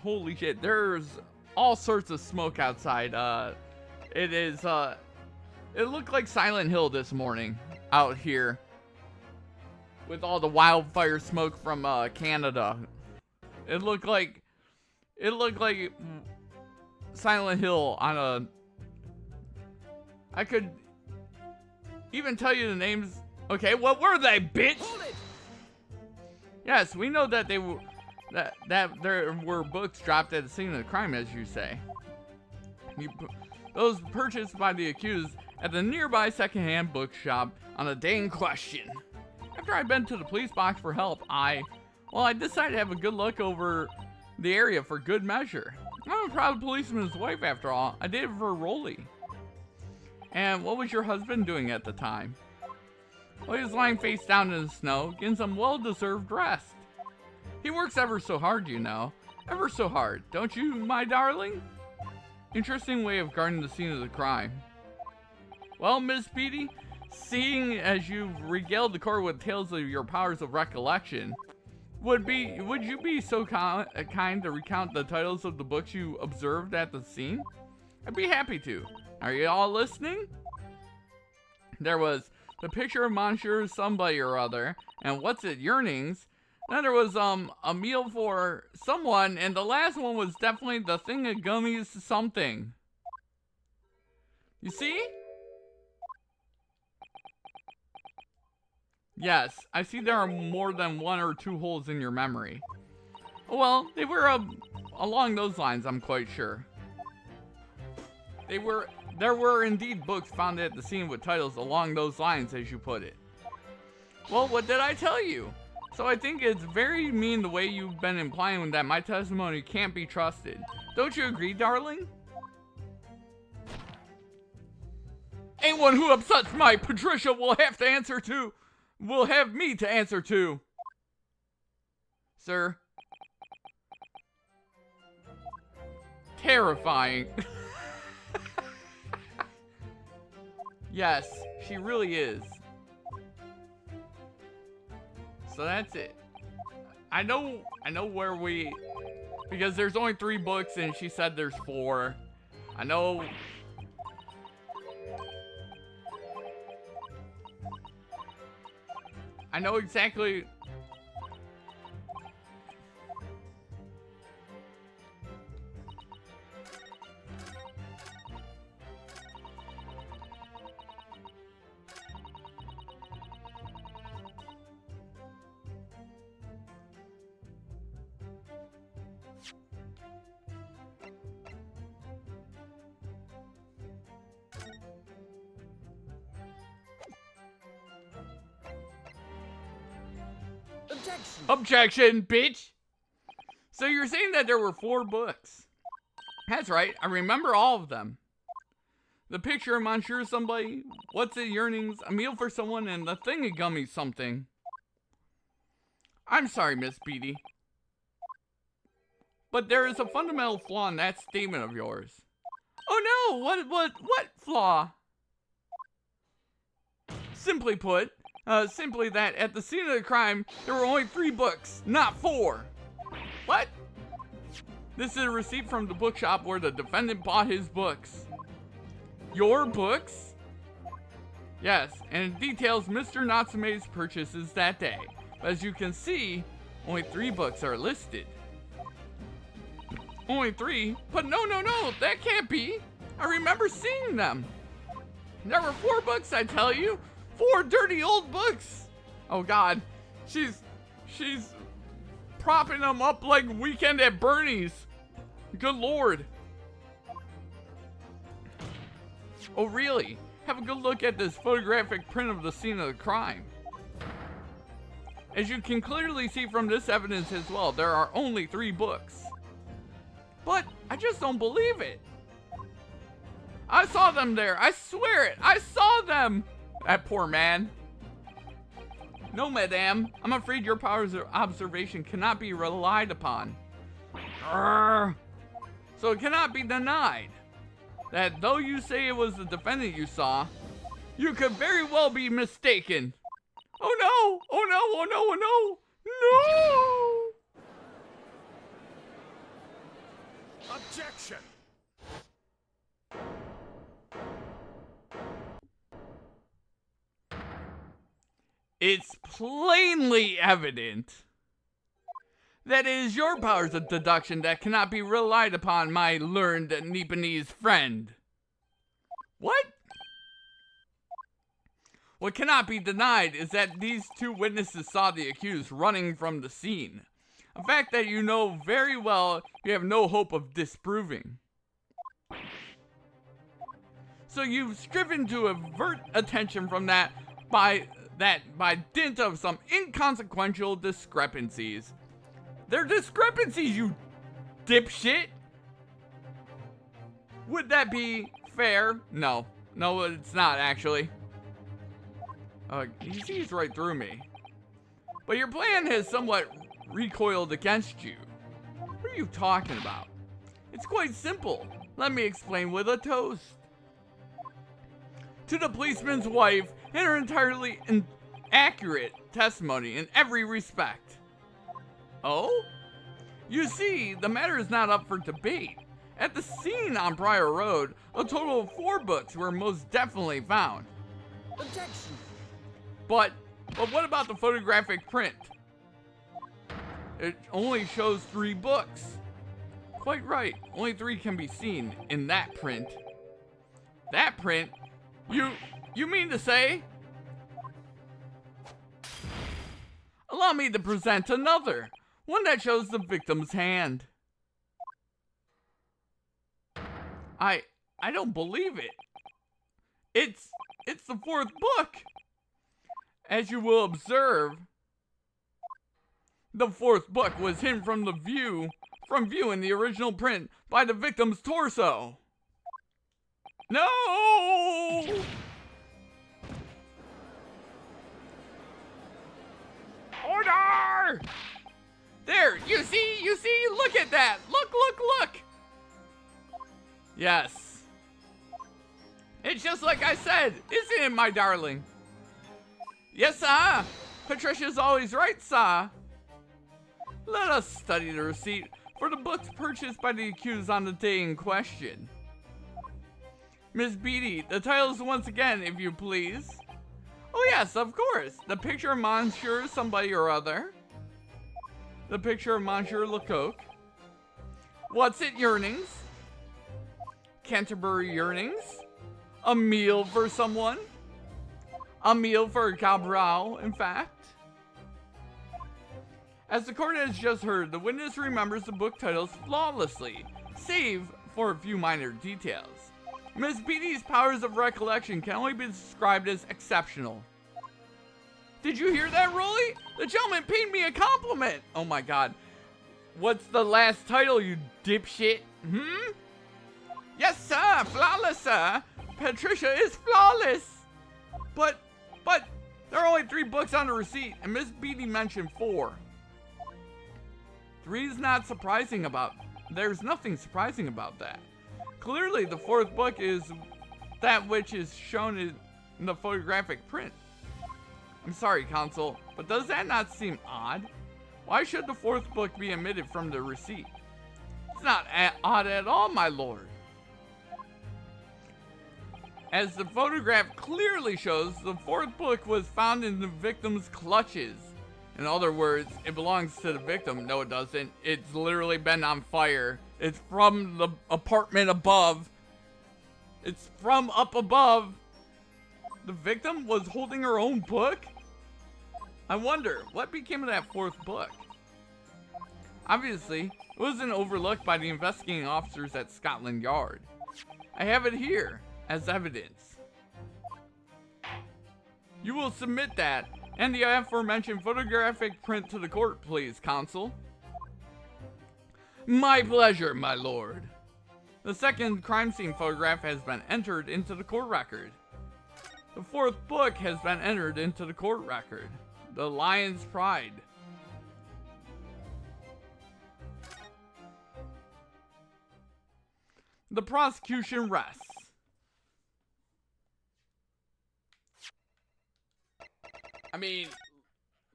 Holy shit, there's all sorts of smoke outside. It looked like Silent Hill this morning out here with all the wildfire smoke from Canada. It looked like Silent Hill on a. I could even tell you the names. Okay, what were they, bitch? Yes, we know that they were that there were books dropped at the scene of the crime, as you say. Those purchased by the accused at the nearby secondhand bookshop on the day in question. After I'd been to the police box for help, I decided to have a good look over the area for good measure. I'm a proud policeman's wife, after all. I did it for Rolly. And what was your husband doing at the time? Well, he was lying face down in the snow, getting some well-deserved rest. He works ever so hard, you know. Ever so hard, don't you, my darling? Interesting way of guarding the scene of the crime. Well, Miss Beatty, seeing as you've regaled the court with tales of your powers of recollection, would you be so kind to recount the titles of the books you observed at the scene? I'd be happy to. Are you all listening? There was The Picture of Monsieur Somebody or Other, and What's It, Yearnings. Then there was A Meal for Someone, and the last one was definitely The Thing of Gummies Something. You see? Yes, I see there are more than one or two holes in your memory. Well, they were along those lines, I'm quite sure. There were indeed books found at the scene with titles along those lines, as you put it. Well, what did I tell you? So I think it's very mean the way you've been implying that my testimony can't be trusted. Don't you agree, darling? Anyone who upsets my Patricia will have me to answer to. Sir. Terrifying. Yes, she really is. So that's it. I know where because there's only 3 books and she said there's 4. I know. I know exactly. Objection, bitch! So you're saying that there were 4 books? That's right, I remember all of them. The Picture of Monsieur Somebody, What's It, Yearnings, A Meal for Someone, and The Thing of Gummy Something. I'm sorry, Miss Beatty, but there is a fundamental flaw in that statement of yours. Oh no, what flaw? Simply put, simply that at the scene of the crime, there were only 3 books, not 4. What? This is a receipt from the bookshop where the defendant bought his books. Your books? Yes, and it details Mr. Natsume's purchases that day. But as you can see, only 3 books are listed. Only 3? But no, that can't be. I remember seeing them. There were 4 books, I tell you. 4 dirty old books. Oh God, she's propping them up like Weekend at Bernie's. Good Lord. Oh really? Have a good look at this photographic print of the scene of the crime. As you can clearly see from this evidence as well, there are only 3 books. But I just don't believe it. I saw them there. I swear it. I saw them. That poor man. No, madame. I'm afraid your powers of observation cannot be relied upon. Urgh. So it cannot be denied that though you say it was the defendant you saw, you could very well be mistaken. Oh no! Oh no! Oh no! Oh no! No! Objection! It's plainly evident that it is your powers of deduction that cannot be relied upon, my learned Nipponese friend. What? What cannot be denied is that these two witnesses saw the accused running from the scene. A fact that you know very well you have no hope of disproving. So you've striven to avert attention from that by dint of some inconsequential discrepancies. They're discrepancies, you dipshit! Would that be fair? No. No, it's not, actually. He sees right through me. But your plan has somewhat recoiled against you. What are you talking about? It's quite simple. Let me explain with a toast. To the policeman's wife and her entirely accurate testimony in every respect. Oh? You see, the matter is not up for debate. At the scene on Briar Road, a total of 4 books were most definitely found. Objection! But what about the photographic print? It only shows 3 books. Quite right, only 3 can be seen in that print. That print? You mean to say? Allow me to present another, one that shows the victim's hand. I don't believe it. It's the 4th book. As you will observe, the 4th book was hidden from view in the original print by the victim's torso. No! Order! There, you see, look at that. Look. Yes. It's just like I said, isn't it, my darling? Yes, sir. Patricia's always right, sir. Let us study the receipt for the books purchased by the accused on the day in question. Miss Beatty, the titles once again, if you please. Oh yes, of course. The picture of Monsieur somebody or other. The picture of Monsieur Lecoq. What's it yearnings? Canterbury yearnings? A meal for someone? A meal for Cabral, in fact. As the court has just heard, the witness remembers the book titles flawlessly, save for a few minor details. Miss Beatty's powers of recollection can only be described as exceptional. Did you hear that, Rolly? The gentleman paid me a compliment. Oh my god. What's the last title, you dipshit? Yes, sir. Flawless, sir. Patricia is flawless. But there are only 3 books on the receipt, and Miss Beatty mentioned 4. 3 is not surprising about. There's nothing surprising about that. Clearly, the 4th book is that which is shown in the photographic print. I'm sorry, counsel, but does that not seem odd? Why should the 4th book be omitted from the receipt? It's not odd at all, my lord. As the photograph clearly shows, the 4th book was found in the victim's clutches. In other words, it belongs to the victim. No, it doesn't. It's literally been on fire. It's from the apartment above. It's from up above. The victim was holding her own book? I wonder, what became of that 4th book? Obviously, it wasn't overlooked by the investigating officers at Scotland Yard. I have it here as evidence. You will submit that and the aforementioned photographic print to the court, please, counsel. My pleasure, my lord. The 2nd crime scene photograph has been entered into the court record. The 4th book has been entered into the court record. The Lion's Pride. The prosecution rests. I mean,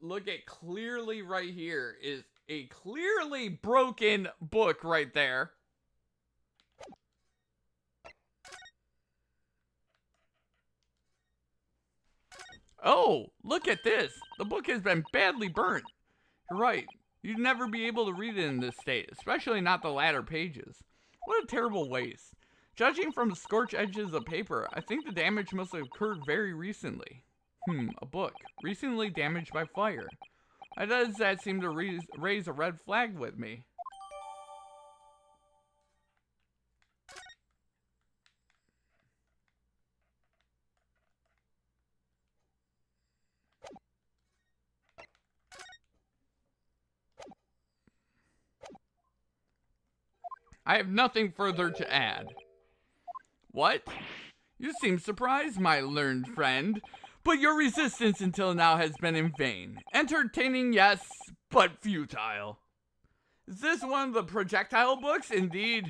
look at clearly right here is a clearly broken book right there. Oh, look at this. The book has been badly burnt. You're right. You'd never be able to read it in this state, especially not the latter pages. What a terrible waste. Judging from the scorched edges of paper, I think the damage must have occurred very recently. A book. Recently damaged by fire. Why does that seem to raise a red flag with me? I have nothing further to add. What? You seem surprised, my learned friend, but your resistance until now has been in vain. Entertaining, yes, but futile. Is this one of the projectile books? Indeed.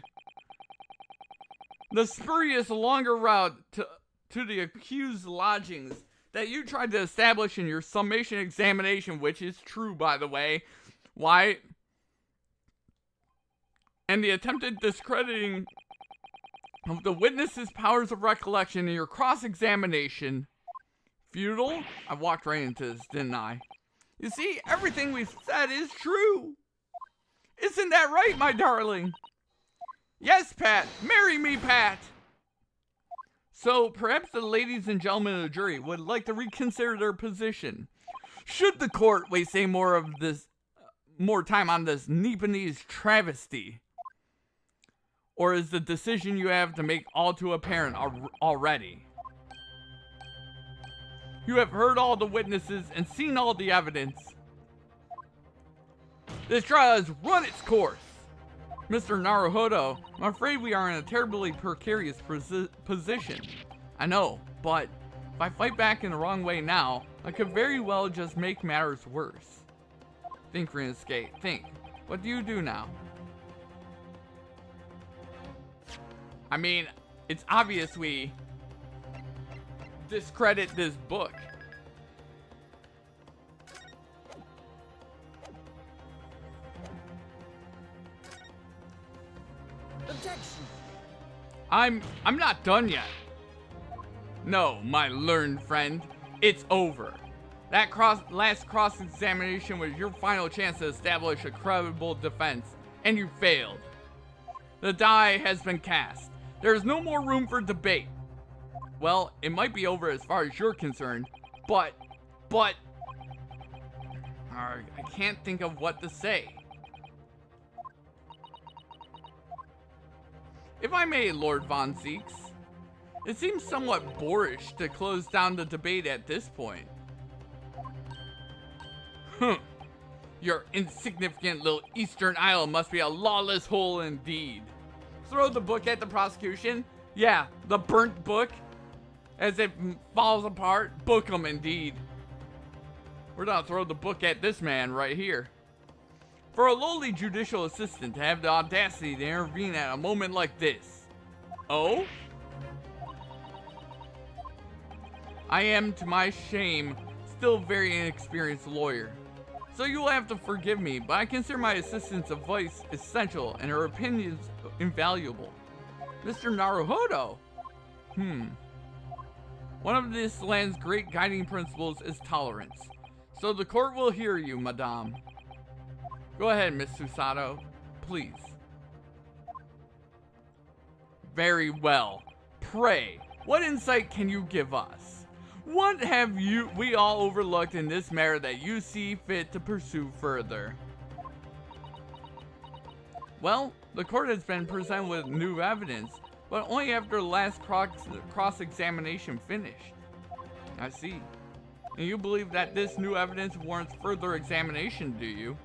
The spurious longer route to the accused's lodgings that you tried to establish in your summation examination, which is true, by the way. Why? And the attempted discrediting of the witness's powers of recollection in your cross-examination. Futile? I walked right into this, didn't I? You see, everything we've said is true. Isn't that right, my darling? Yes, Pat. Marry me, Pat. So, perhaps the ladies and gentlemen of the jury would like to reconsider their position. Should the court waste any more time on this Nipponese travesty? Or is the decision you have to make all too apparent already? You have heard all the witnesses and seen all the evidence. This trial has run its course. Mr. Naruhodo, I'm afraid we are in a terribly precarious position. I know, but if I fight back in the wrong way now, I could very well just make matters worse. Think, Rinsuke, think. What do you do now? I mean, it's obvious we discredit this book. Objection. I'm not done yet. No, my learned friend, it's over. That last cross-examination was your final chance to establish a credible defense, and you failed. The die has been cast. There is no more room for debate. Well, it might be over as far as you're concerned, but, I can't think of what to say. If I may, Lord Von Zeeks, it seems somewhat boorish to close down the debate at this point. Your insignificant little Eastern Isle must be a lawless hole indeed. Throw the book at the prosecution? Yeah, the burnt book. As it falls apart, book 'em indeed. We're gonna throw the book at this man right here. For a lowly judicial assistant to have the audacity to intervene at a moment like this. Oh? I am, to my shame, still a very inexperienced lawyer. So you will have to forgive me, but I consider my assistant's advice essential and her opinions invaluable. Mr. Naruhodo? One of this land's great guiding principles is tolerance. So the court will hear you, madame. Go ahead, Miss Susato, please. Very well. Pray, what insight can you give us? What have we all overlooked in this matter that you see fit to pursue further? Well, the court has been presented with new evidence, but only after the last cross-examination finished. I see. And you believe that this new evidence warrants further examination, do you?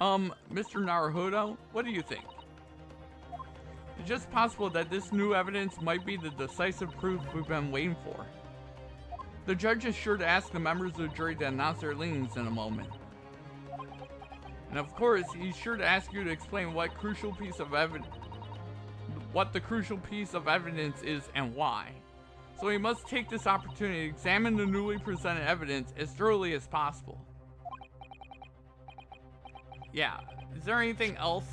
Mr. Naruhodo, what do you think? It's just possible that this new evidence might be the decisive proof we've been waiting for. The judge is sure to ask the members of the jury to announce their leanings in a moment. And of course, he's sure to ask you to explain what the crucial piece of evidence is and why. So he must take this opportunity to examine the newly presented evidence as thoroughly as possible. Yeah, is there anything else?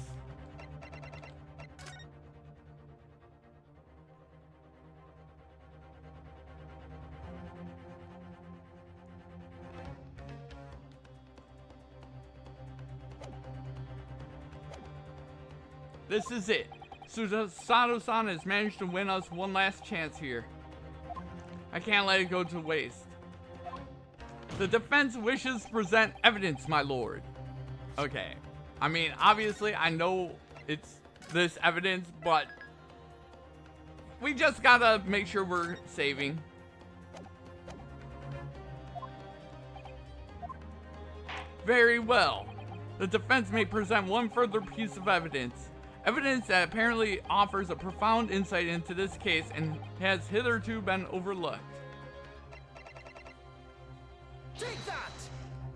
This is it. Sato-san has managed to win us one last chance here. I can't let it go to waste. The defense wishes to present evidence, my lord. Okay. I mean, obviously, I know it's this evidence, but we just gotta make sure we're saving. Very well. The defense may present one further piece of evidence. Evidence that apparently offers a profound insight into this case and has hitherto been overlooked. Take that!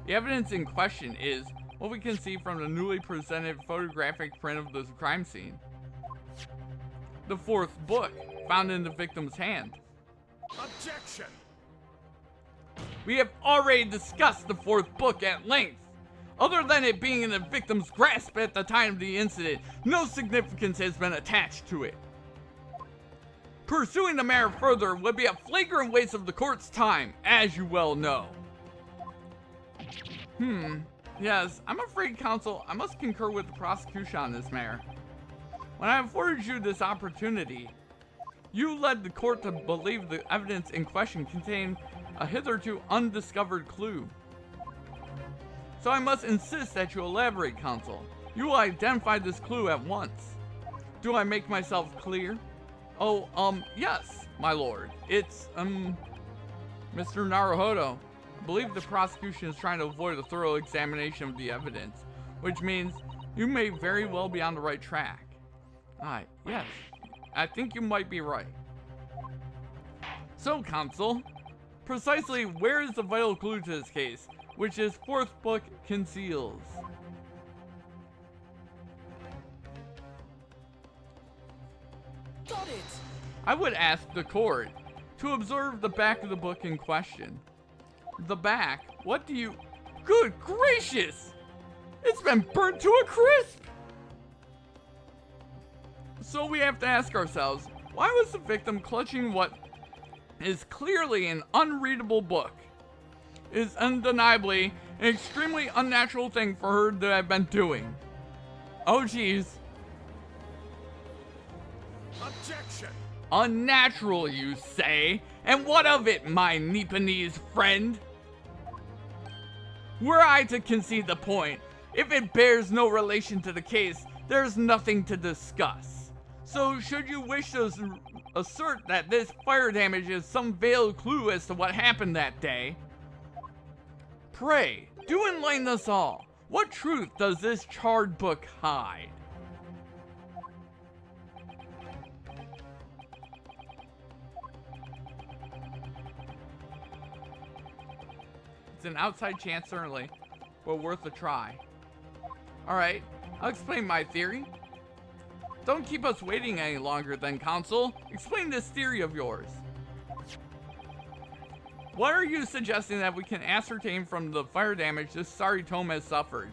The evidence in question is what we can see from the newly presented photographic print of the crime scene. The fourth book, found in the victim's hand. Objection! We have already discussed the fourth book at length. Other than it being in the victim's grasp at the time of the incident, no significance has been attached to it. Pursuing the matter further would be a flagrant waste of the court's time, as you well know. Yes, I'm afraid, counsel, I must concur with the prosecution on this matter. When I afforded you this opportunity, you led the court to believe the evidence in question contained a hitherto undiscovered clue. So I must insist that you elaborate, counsel. You will identify this clue at once. Do I make myself clear? Oh, yes, my lord. It's, Mr. Naruhodo. I believe the prosecution is trying to avoid a thorough examination of the evidence, which means you may very well be on the right track. Yes, I think you might be right. So, counsel, precisely where is the vital clue to this case, which his fourth book conceals? Got it! I would ask the court to observe the back of the book in question. The back? What do you... Good gracious! It's been burnt to a crisp! So we have to ask ourselves, why was the victim clutching what is clearly an unreadable book? It is undeniably an extremely unnatural thing for her to have been doing. Oh geez. Objection! Unnatural, you say? And what of it, my Nipponese friend? Were I to concede the point, if it bears no relation to the case, there's nothing to discuss. So should you wish to assert that this fire damage is some veiled clue as to what happened that day, pray, do enlighten us all. What truth does this charred book hide? It's an outside chance, certainly, but worth a try. Alright, I'll explain my theory. Don't keep us waiting any longer then, counsel. Explain this theory of yours. What are you suggesting that we can ascertain from the fire damage this sorry tome has suffered?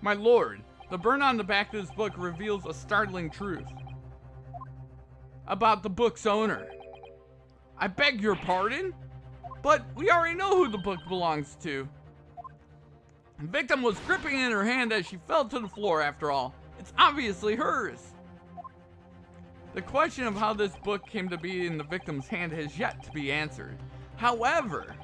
My lord, the burn on the back of this book reveals a startling truth about the book's owner. I beg your pardon? But we already know who the book belongs to. The victim was gripping it in her hand as she fell to the floor after all. It's obviously hers. The question of how this book came to be in the victim's hand has yet to be answered. However,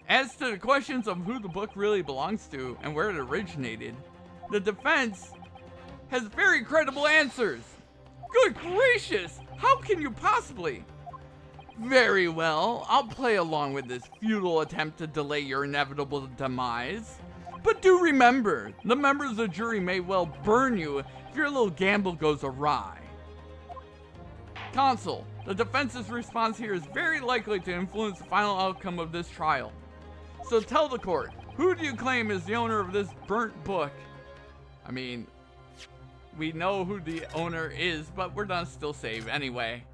as to the questions of who the book really belongs to and where it originated, the defense has very credible answers. Good gracious! How can you possibly? Very well, I'll play along with this futile attempt to delay your inevitable demise. But do remember, the members of the jury may well burn you if your little gamble goes awry. Counsel, the defense's response here is very likely to influence the final outcome of this trial. So tell the court, who do you claim is the owner of this burnt book? I mean, we know who the owner is, but we're gonna still save anyway.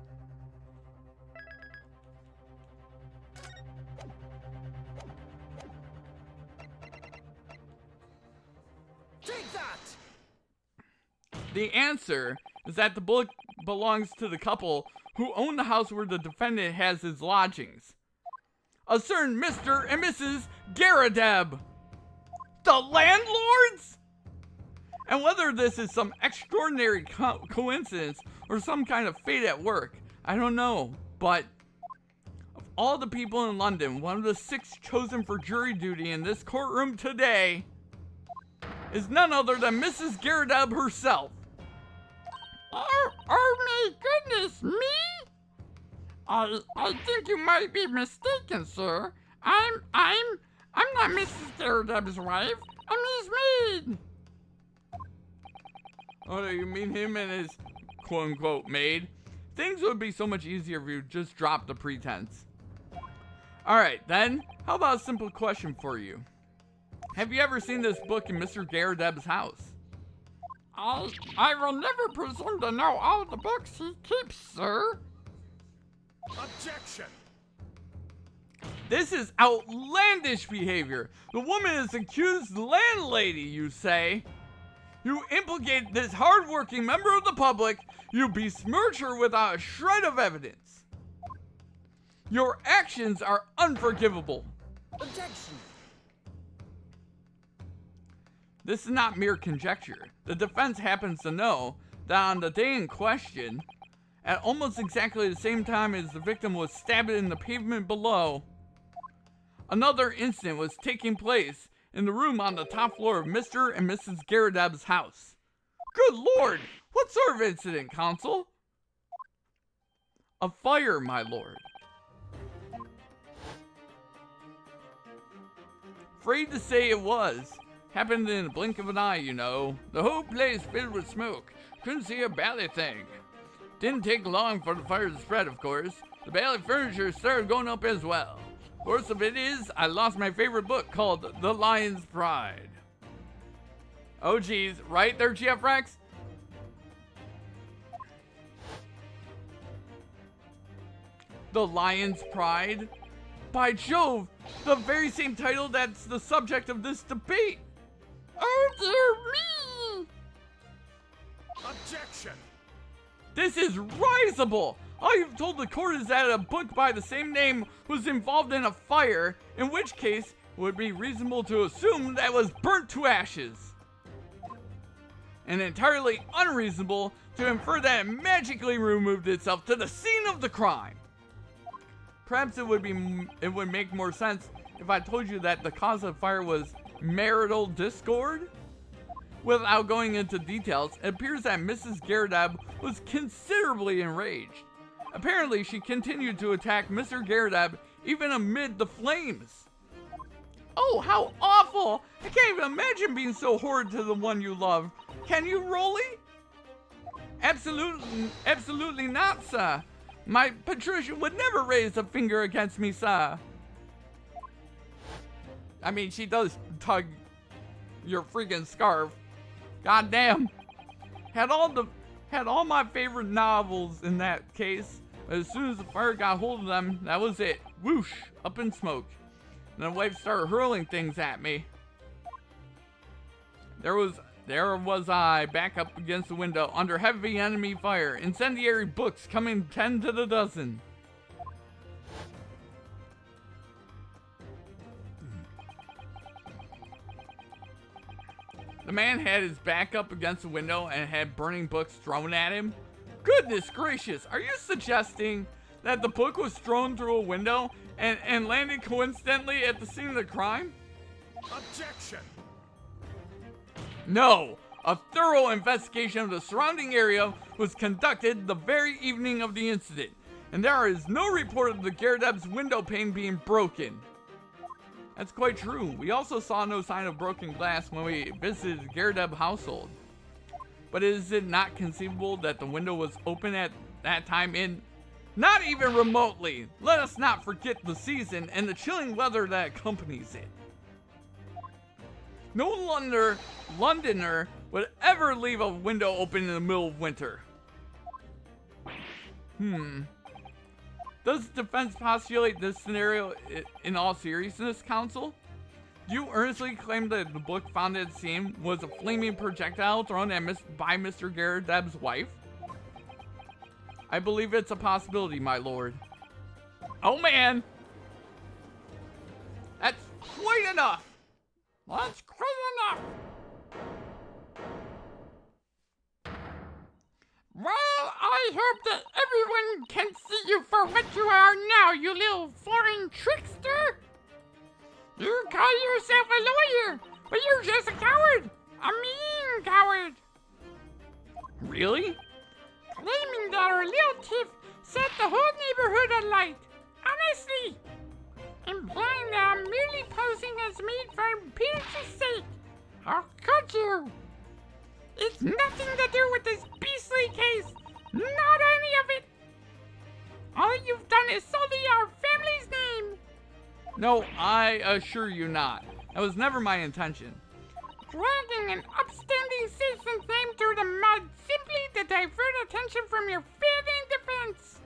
Take that! The answer is that the book belongs to the couple who own the house where the defendant has his lodgings. A certain Mr. and Mrs. Garadeb. The landlords? And whether this is some extraordinary coincidence or some kind of fate at work, I don't know, but of all the people in London, one of the 6 chosen for jury duty in this courtroom today is none other than Mrs. Garadeb herself. Oh my goodness, me? I think you might be mistaken, sir. I'm not Mrs. Garadeb's wife. I'm his maid. Oh, you mean him and his quote-unquote maid? Things would be so much easier if you just dropped the pretense. Alright, then, how about a simple question for you? Have you ever seen this book in Mr. Garadeb's house? I will never presume to know all the books he keeps, sir. Objection! This is outlandish behavior. The woman is accused landlady, you say. You implicate this hardworking member of the public. You besmirch her without a shred of evidence. Your actions are unforgivable. Objection! This is not mere conjecture. The defense happens to know that on the day in question, at almost exactly the same time as the victim was stabbed in the pavement below, another incident was taking place in the room on the top floor of Mr. and Mrs. Garadeb's house. Good Lord! What sort of incident, counsel? A fire, my lord. Afraid to say it was. Happened in a blink of an eye, you know. The whole place filled with smoke. Couldn't see a bally thing. Didn't take long for the fire to spread, of course. The bally furniture started going up as well. Worst of it is, I lost my favorite book called The Lion's Pride. Oh geez, right there, GF Rex? The Lion's Pride? By Jove, the very same title that's the subject of this debate. Oh dear me! Objection! This is risible! All you've told the court is that a book by the same name was involved in a fire, in which case it would be reasonable to assume that it was burnt to ashes. And entirely unreasonable to infer that it magically removed itself to the scene of the crime. Perhaps it would make more sense if I told you that the cause of fire was marital discord. Without going into details, it appears that Mrs. Garadeb was considerably enraged. Apparently, she continued to attack Mr. Garadeb even amid the flames. Oh, how awful! I can't even imagine being so horrid to the one you love. Can you, Rolly? Absolutely not, sir. My Patricia would never raise a finger against me, sir. I mean, she does tug your freaking scarf. God damn. Had all my favorite novels in that case, but as soon as the fire got hold of them, that was it. Whoosh, up in smoke. And the wife started hurling things at me. There was I, back up against the window, under heavy enemy fire, incendiary books coming 10 to the dozen. The man had his back up against the window and had burning books thrown at him. Goodness gracious, are you suggesting that the book was thrown through a window and landed coincidentally at the scene of the crime? Objection! No, a thorough investigation of the surrounding area was conducted the very evening of the incident, and there is no report of the Garadeb's window pane being broken. That's quite true. We also saw no sign of broken glass when we visited the Garadeb household. But is it not conceivable that the window was open at that time in... Not even remotely! Let us not forget the season and the chilling weather that accompanies it. No Londoner would ever leave a window open in the middle of winter. Does the defense postulate this scenario in all seriousness, counsel? Do you earnestly claim that the book found at the scene was a flaming projectile thrown at by Mr. Garredeb's wife? I believe it's a possibility, my lord. Oh man! That's quite enough! That's quite enough. Well, I hope that everyone can see you for what you are now, you little foreign trickster. You call yourself a lawyer, but you're just a coward. A mean coward. Really? Claiming that our little tiff set the whole neighborhood alight. Honestly. Implying that I'm merely posing as maid for appearance's sake. How could you? It's nothing to do with this beastly case. Not any of it. All you've done is sully our family's name. No, I assure you not. That was never my intention. Dragging an upstanding citizen's name through the mud simply to divert attention from your failing defense.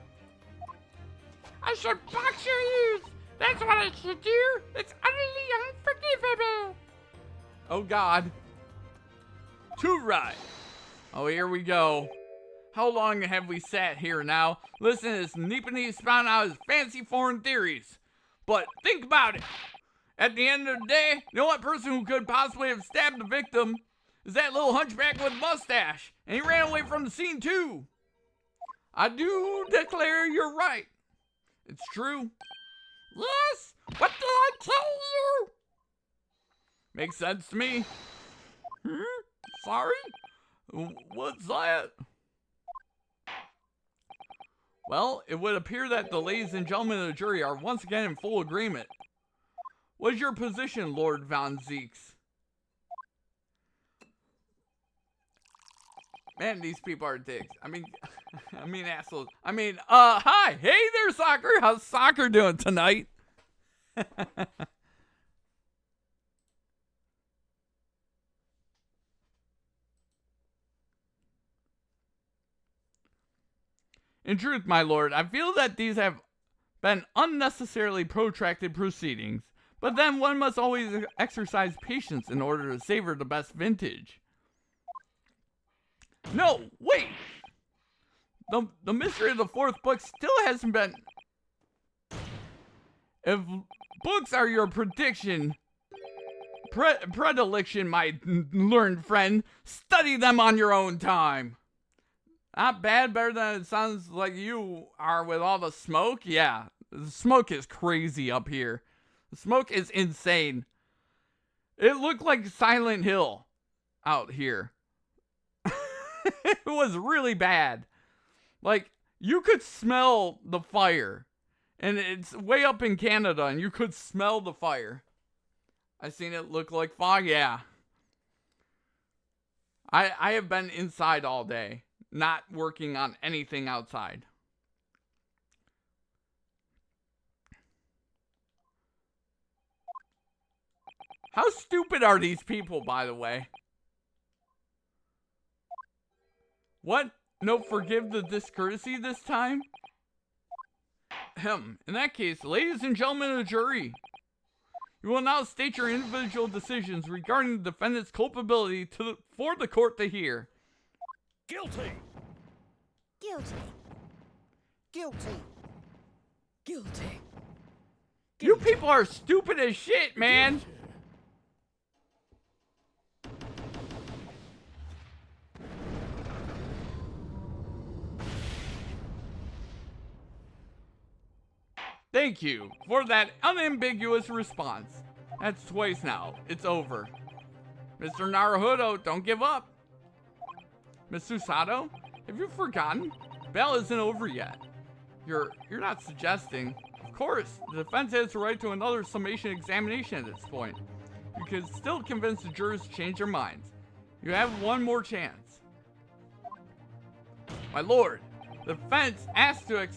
I should box your ears. That's what I should do. It's utterly unforgivable. Oh God. Too right. Oh, here we go. How long have we sat here now? Listen to this Neepany spout out his fancy foreign theories. But think about it. At the end of the day, the only person who could possibly have stabbed the victim is that little hunchback with a mustache. And he ran away from the scene too. I do declare you're right. It's true. Yes? What did I tell you? Makes sense to me. Sorry? What's that? Well, it would appear that the ladies and gentlemen of the jury are once again in full agreement. What is your position, Lord Von Zeeks? Man, these people are dicks. I mean assholes. Hi! Hey there, Soccer! How's Soccer doing tonight? In truth, my lord, I feel that these have been unnecessarily protracted proceedings, but then one must always exercise patience in order to savor the best vintage. No, wait! The mystery of the fourth book still hasn't been... If books are your predilection, my learned friend, study them on your own time. Not bad, better than it sounds like you are with all the smoke. Yeah, the smoke is crazy up here. The smoke is insane. It looked like Silent Hill out here. It was really bad. Like, you could smell the fire. And it's way up in Canada, and you could smell the fire. I seen it look like fog, yeah. I have been inside all day. Not working on anything outside. How stupid are these people, by the way? What? No, forgive the discourtesy this time? In that case, ladies and gentlemen of the jury, you will now state your individual decisions regarding the defendant's culpability for the court to hear. Guilty. Guilty. Guilty. Guilty. You people are stupid as shit, man. Thank you for that unambiguous response. That's twice now. It's over. Mr. Naruhodo, don't give up. Miss Susato, have you forgotten? Bail isn't over yet. You're not suggesting. Of course, the defense has the right to another summation examination at this point. You can still convince the jurors to change their minds. You have one more chance. My lord, the defense asked to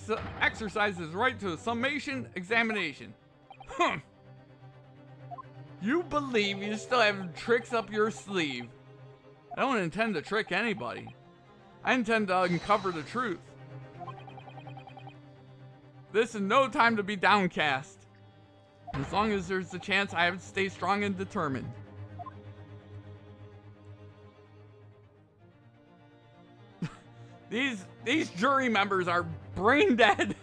exercise his right to a summation examination. You believe you still have tricks up your sleeve. I don't intend to trick anybody. I intend to uncover the truth. This is no time to be downcast. As long as there's a chance, I have to stay strong and determined. These jury members are brain dead.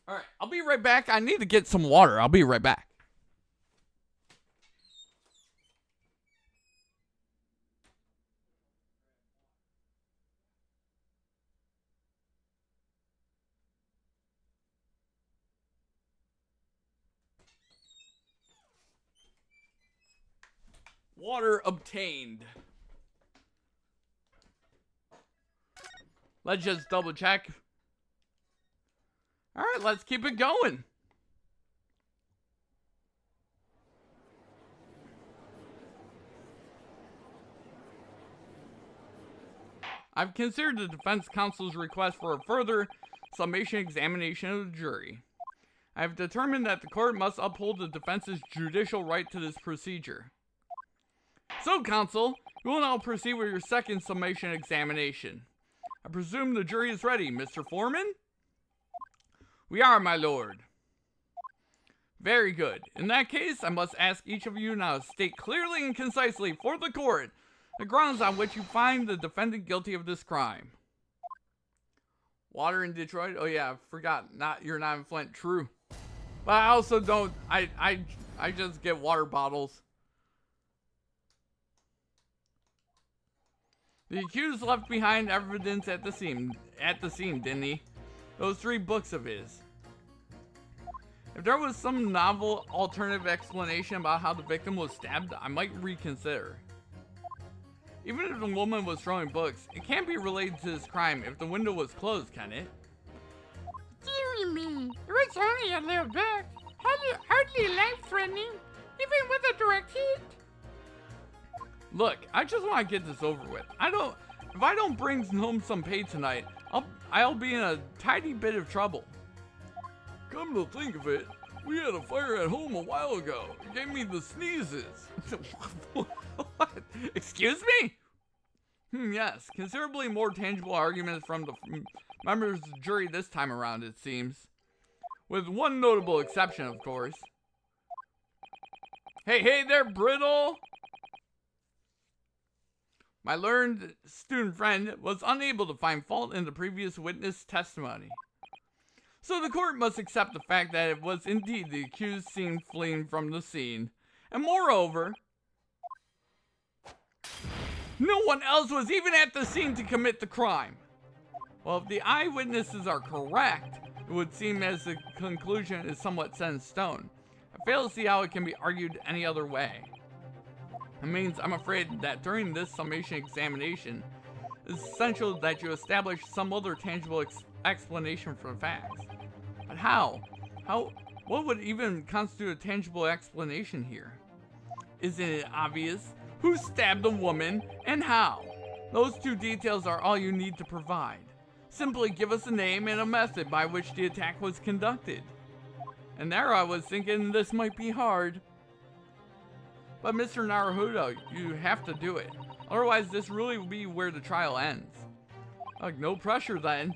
All right, I'll be right back. I need to get some water. I'll be right back. Water obtained. Let's just double check. All right, let's keep it going. I've considered the defense counsel's request for a further summation examination of the jury. I have determined that the court must uphold the defense's judicial right to this procedure. So, counsel, you will now proceed with your second summation examination. I presume the jury is ready, Mr. Foreman? We are, my lord. Very good. In that case, I must ask each of you now to state clearly and concisely for the court the grounds on which you find the defendant guilty of this crime. Water in Detroit? Oh yeah, I forgot. You're not in Flint. True. But I also don't. I just get water bottles. The accused left behind evidence at the scene, didn't he? Those 3 books of his. If there was some novel alternative explanation about how the victim was stabbed, I might reconsider. Even if the woman was throwing books, it can't be related to this crime if the window was closed, can it? Dearie me, it was only a little bit. Hardly life-threatening, even with a direct hit. Look, I just want to get this over with. If I don't bring home some pay tonight, I'll be in a tiny bit of trouble. Come to think of it, we had a fire at home a while ago. It gave me the sneezes. What? Excuse me? Yes, considerably more tangible arguments from the members of the jury this time around, it seems. With one notable exception, of course. Hey there, Brittle! My learned student friend was unable to find fault in the previous witness testimony. So the court must accept the fact that it was indeed the accused seen fleeing from the scene. And moreover, no one else was even at the scene to commit the crime. Well, if the eyewitnesses are correct, it would seem as the conclusion is somewhat set in stone. I fail to see how it can be argued any other way. It means I'm afraid that during this summation examination, it's essential that you establish some other tangible explanation for the facts. But how? What would even constitute a tangible explanation here? Isn't it obvious? Who stabbed the woman and how? Those 2 details are all you need to provide. Simply give us a name and a method by which the attack was conducted. And there I was thinking this might be hard. But Mr. Naruhodo, you have to do it. Otherwise this really will be where the trial ends. Like, no pressure then.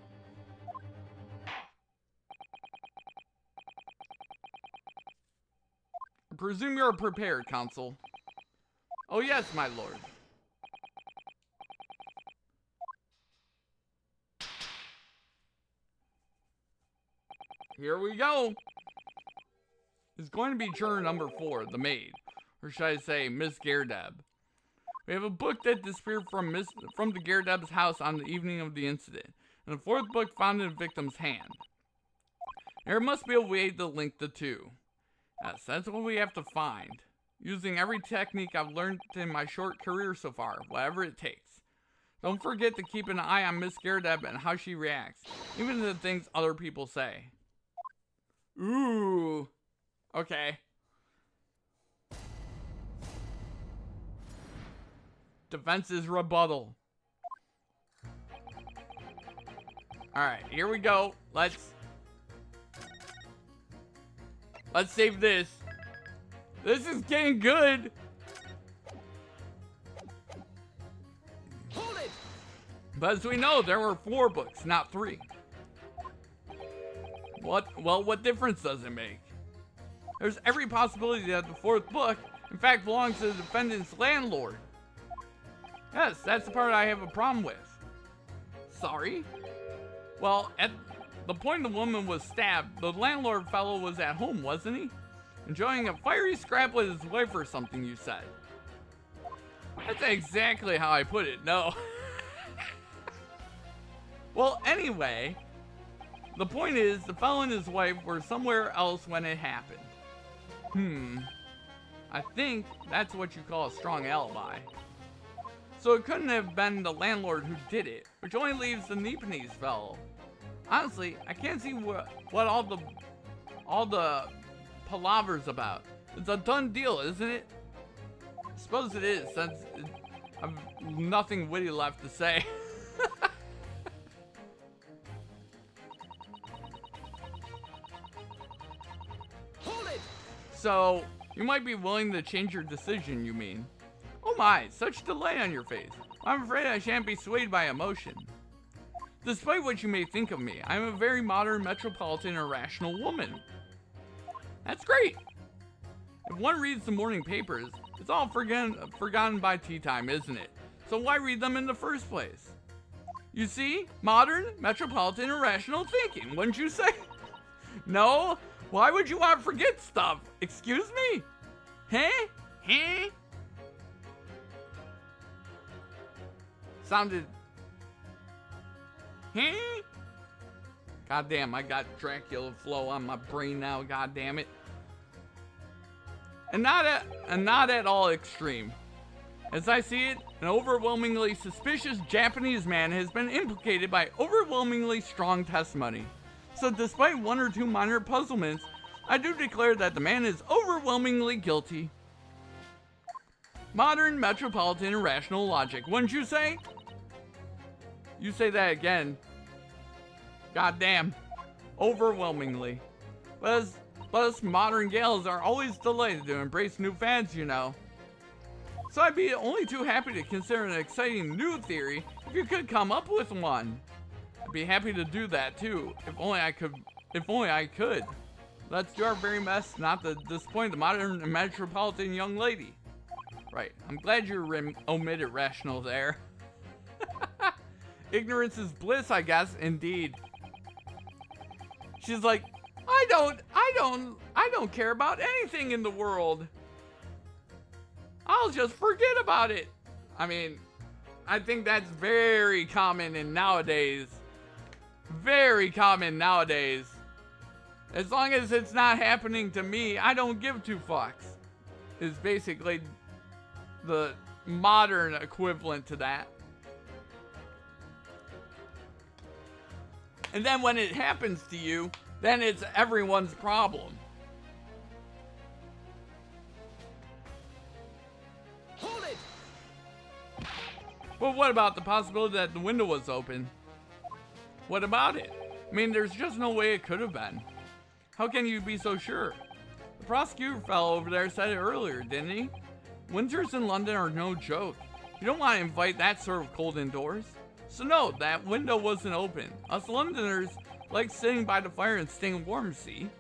I presume you're prepared, counsel. Oh yes, my lord. Here we go. It's going to be juror number 4, the maid. Or should I say, Miss Gerdeb. We have a book that disappeared from the Gerdeb's house on the evening of the incident, and a 4th book found in the victim's hand. There must be a way to link the 2. Yes, that's what we have to find. Using every technique I've learned in my short career so far, whatever it takes. Don't forget to keep an eye on Miss Gerdeb and how she reacts, even to the things other people say. Ooh. Okay. Defense's rebuttal. Alright, here we go. Let's Let's save this. This is getting good. Hold it! But as we know, there were 4 books, not 3. What difference does it make? There's every possibility that the 4th book, in fact, belongs to the defendant's landlord. Yes, that's the part I have a problem with. Sorry? Well, at the point the woman was stabbed, the landlord fellow was at home, wasn't he? Enjoying a fiery scrap with his wife or something, you said. That's exactly how I put it, no. Well, anyway, the point is, the fellow and his wife were somewhere else when it happened. I think that's what you call a strong alibi. So it couldn't have been the landlord who did it, which only leaves the Nepalese fellow. Honestly, I can't see what all the palaver's about. It's a done deal, isn't it? I suppose it is, since I've nothing witty left to say. Hold it! So, you might be willing to change your decision, you mean? Oh my, such delay on your face. I'm afraid I shan't be swayed by emotion. Despite what you may think of me, I'm a very modern, metropolitan, and rational woman. That's great. If one reads the morning papers, it's all forgotten by tea time, isn't it? So why read them in the first place? You see, modern, metropolitan, and rational thinking, wouldn't you say? No? Why would you want to forget stuff? Excuse me? Huh? Huh? Sounded... Huh? Goddamn, I got Dracula flow on my brain now, goddamn it. And not at all extreme. As I see it, an overwhelmingly suspicious Japanese man has been implicated by overwhelmingly strong testimony. So despite 1 or 2 minor puzzlements, I do declare that the man is overwhelmingly guilty. Modern, metropolitan, and rational logic, wouldn't you say? You say that again. Goddamn. Overwhelmingly. But us modern gals are always delighted to embrace new fads, you know. So I'd be only too happy to consider an exciting new theory if you could come up with one. I'd be happy to do that too, if only I could. Let's do our very best not to disappoint the modern and metropolitan young lady. Right, I'm glad you omitted rational there. Ignorance is bliss, I guess, indeed. She's like, I don't care about anything in the world. I'll just forget about it. I mean, I think that's very common nowadays. Very common nowadays. As long as it's not happening to me, I don't give 2 fucks. Is basically the modern equivalent to that. And then when it happens to you, then it's everyone's problem. Hold it! But what about the possibility that the window was open? What about it? I mean, there's just no way it could have been. How can you be so sure? The prosecutor fellow over there said it earlier, didn't he? Winters in London are no joke. You don't want to invite that sort of cold indoors. So no, that window wasn't open. Us Londoners like sitting by the fire and staying warm, see?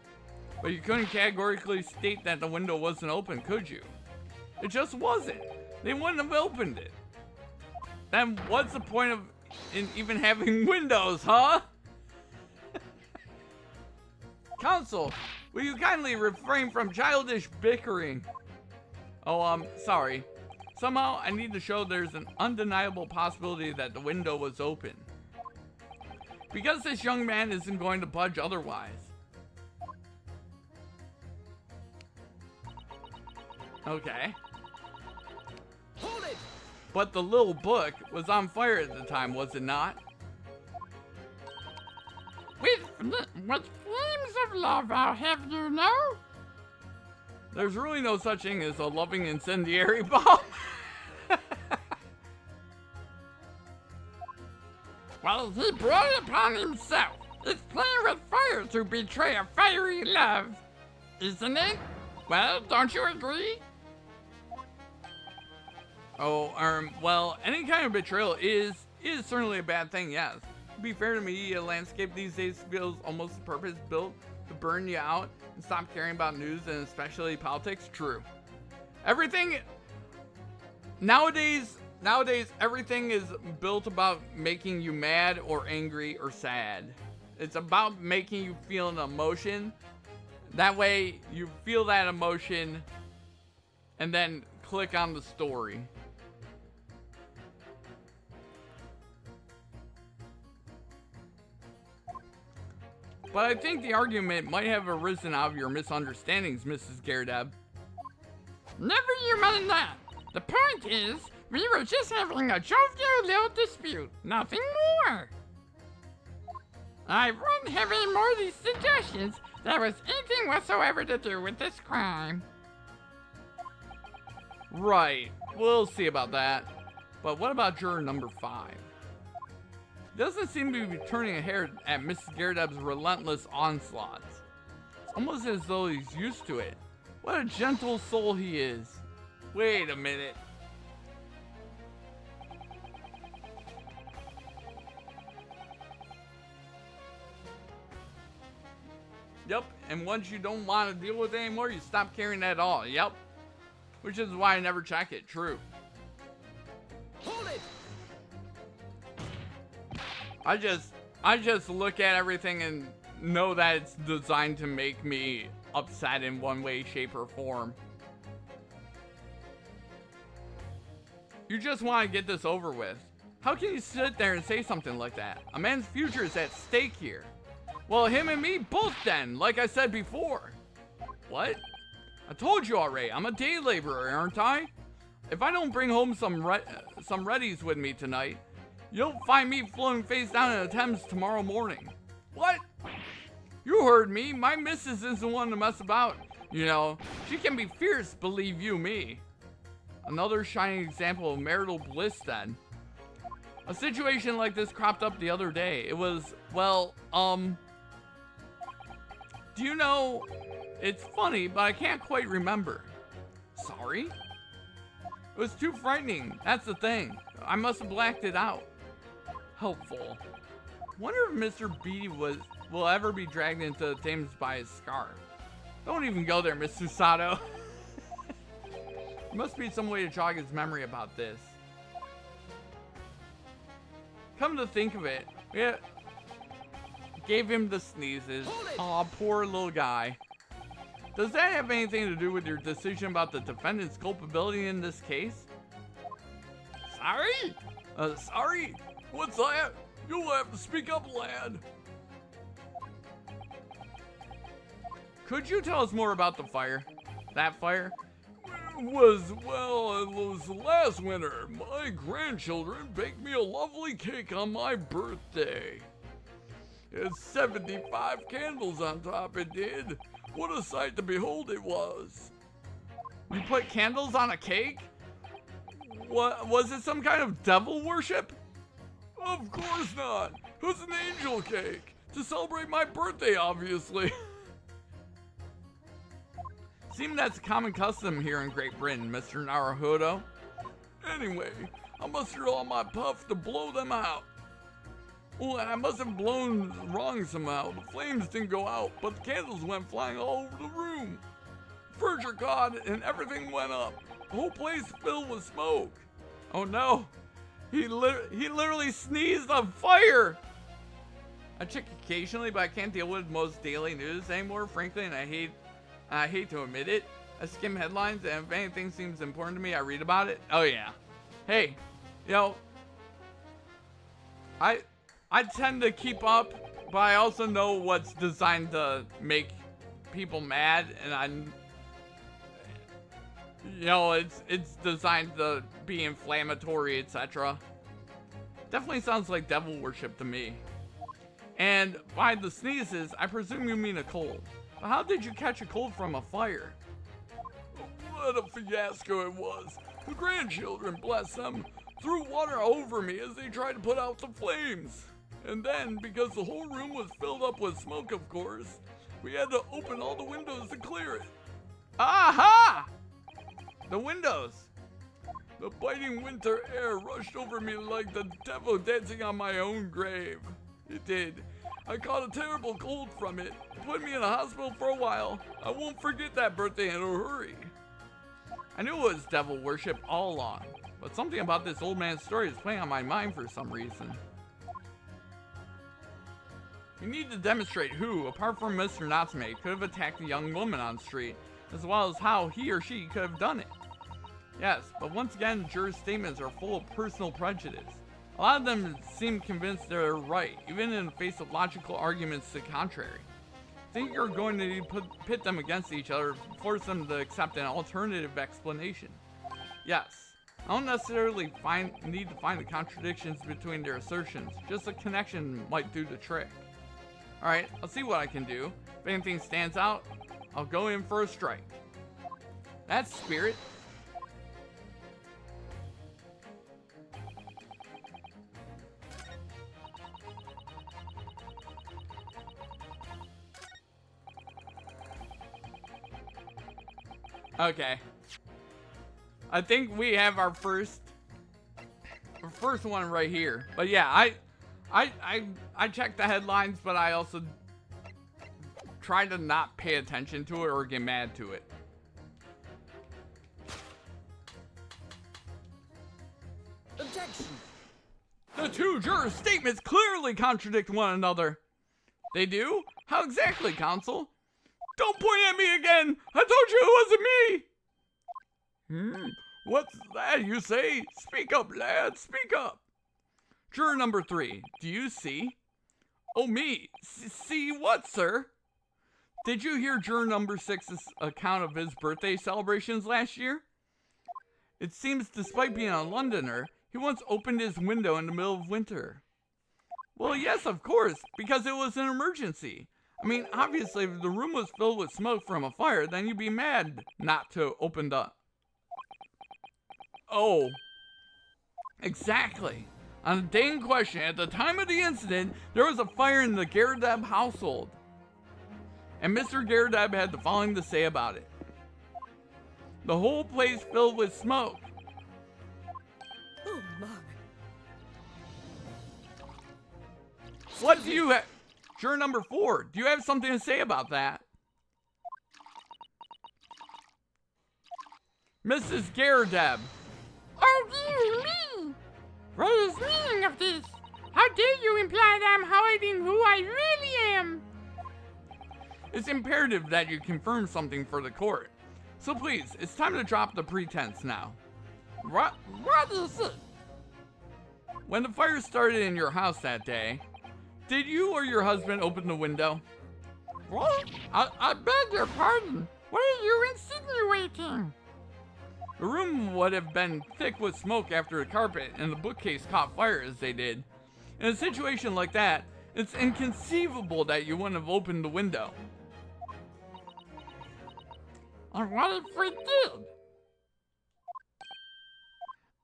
But you couldn't categorically state that the window wasn't open, could you? It just wasn't. They wouldn't have opened it. Then what's the point of even having windows, huh? Counsel, will you kindly refrain from childish bickering? Oh, sorry. Somehow I need to show there's an undeniable possibility that the window was open. Because this young man isn't going to budge otherwise. Okay. Hold it! But the little book was on fire at the time, was it not? With flames of love, I'll have you know. There's really no such thing as a loving incendiary bomb. Well, he brought it upon himself. It's playing with fire to betray a fiery love. Isn't it? Well, don't you agree? Oh, well, any kind of betrayal is certainly a bad thing, yes. To be fair, to me, a landscape these days feels almost purpose-built to burn you out and stop caring about news and especially politics. True. Everything nowadays everything is built about making you mad or angry or sad. It's about making you feel an emotion. That way you feel that emotion and then click on the story. But I think the argument might have arisen out of your misunderstandings, Mrs. Gerdeb. Never you mind that. The point is, we were just having a jovial little dispute. Nothing more. I wouldn't have any more of these suggestions that was anything whatsoever to do with this crime. Right. We'll see about that. But what about juror number 5? Doesn't seem to be turning a hair at Mrs. Gerdeb's relentless onslaughts. It's almost as though he's used to it. What a gentle soul he is. Wait a minute. Yep, and once you don't want to deal with it anymore, you stop caring at all. Yep. Which is why I never check it. True. Hold it! I just look at everything and know that it's designed to make me upset in one way, shape, or form. You just want to get this over with. How can you sit there and say something like that? A man's future is at stake here. Well, him and me both then, like I said before. What? I told you already, I'm a day laborer, aren't I? If I don't bring home some Reddies with me tonight, you'll find me floating face down in the Thames tomorrow morning. What? You heard me. My missus isn't one to mess about. You know, she can be fierce, believe you me. Another shining example of marital bliss then. A situation like this cropped up the other day. It was, well, do you know, it's funny, but I can't quite remember. Sorry? It was too frightening. That's the thing. I must have blacked it out. Helpful. Wonder if Mr. B will ever be dragged into the Thames by his scarf. Don't even go there, Mr. Sato. There must be some way to jog his memory about this. Come to think of it, yeah, gave him the sneezes. Aw, poor little guy. Does that have anything to do with your decision about the defendant's culpability in this case? Sorry? Sorry? What's that? You'll have to speak up, lad. Could you tell us more about the fire? That fire? It was last winter. My grandchildren baked me a lovely cake on my birthday. It had 75 candles on top, it did. What a sight to behold it was. You put candles on a cake? What, was it some kind of devil worship? Of course not. It was an angel cake. To celebrate my birthday, obviously. Seems that's a common custom here in Great Britain, Mr. Naruhodo. Anyway, I mustered all my puff to blow them out. Well, I must have blown wrong somehow. The flames didn't go out, but the candles went flying all over the room. Furniture caught and everything went up. The whole place filled with smoke. Oh no, he literally sneezed on fire. I check occasionally, but I can't deal with most daily news anymore, frankly, and I hate to admit it. I skim headlines, and if anything seems important to me, I read about it. Oh yeah. Hey, you know, I tend to keep up, but I also know what's designed to make people mad, and it's designed to be inflammatory, etc. Definitely sounds like devil worship to me. And by the sneezes, I presume you mean a cold. But how did you catch a cold from a fire? What a fiasco it was. The grandchildren, bless them, threw water over me as they tried to put out the flames. And then, because the whole room was filled up with smoke, of course, We had to open all the windows to clear it. Aha! The windows. The biting winter air rushed over me like the devil dancing on my own grave. It did. I caught a terrible cold from it. Put me in a hospital for a while. I won't forget that birthday in a hurry. I knew it was devil worship all along, but something about this old man's story is playing on my mind for some reason. We need to demonstrate who, apart from Mr. Natsume, could have attacked the young woman on the street, as well as how he or she could have done it. Yes, but once again, the jurors' statements are full of personal prejudice. A lot of them seem convinced they're right, even in the face of logical arguments to the contrary. I think you're going to need to pit them against each other, force them to accept an alternative explanation. Yes, I don't necessarily need to find the contradictions between their assertions, just a connection might do the trick. Alright, I'll see what I can do. If anything stands out, I'll go in for a strike. That's spirit. Okay. I think we have our first one right here. But yeah, I checked the headlines, but I also try to not pay attention to it or get mad to it. Objection! The two jurors' statements clearly contradict one another. They do? How exactly, counsel? Don't point at me again! I told you it wasn't me! What's that you say? Speak up, lad, speak up! Juror number 3, do you see? Oh, me? See what, sir? Did you hear juror number 6's account of his birthday celebrations last year? It seems despite being a Londoner, he once opened his window in the middle of winter. Well, yes, of course, because it was an emergency. I mean, obviously, if the room was filled with smoke from a fire, then you'd be mad not to open the... Oh. Exactly. On the day in question, at the time of the incident, there was a fire in the Garadab household. And Mr. Garadab had the following to say about it. The whole place filled with smoke. Oh, my. What do you have? Juror number 4, do you have something to say about that? Mrs. Garadab. Oh, dear me! What is the meaning of this? How dare you imply that I'm hiding who I really am? It's imperative that you confirm something for the court. So please, it's time to drop the pretense now. What is it? When the fire started in your house that day, did you or your husband open the window? What? I beg your pardon. What are you insinuating? The room would have been thick with smoke after the carpet and the bookcase caught fire as they did. In a situation like that, it's inconceivable that you wouldn't have opened the window. And what if we did?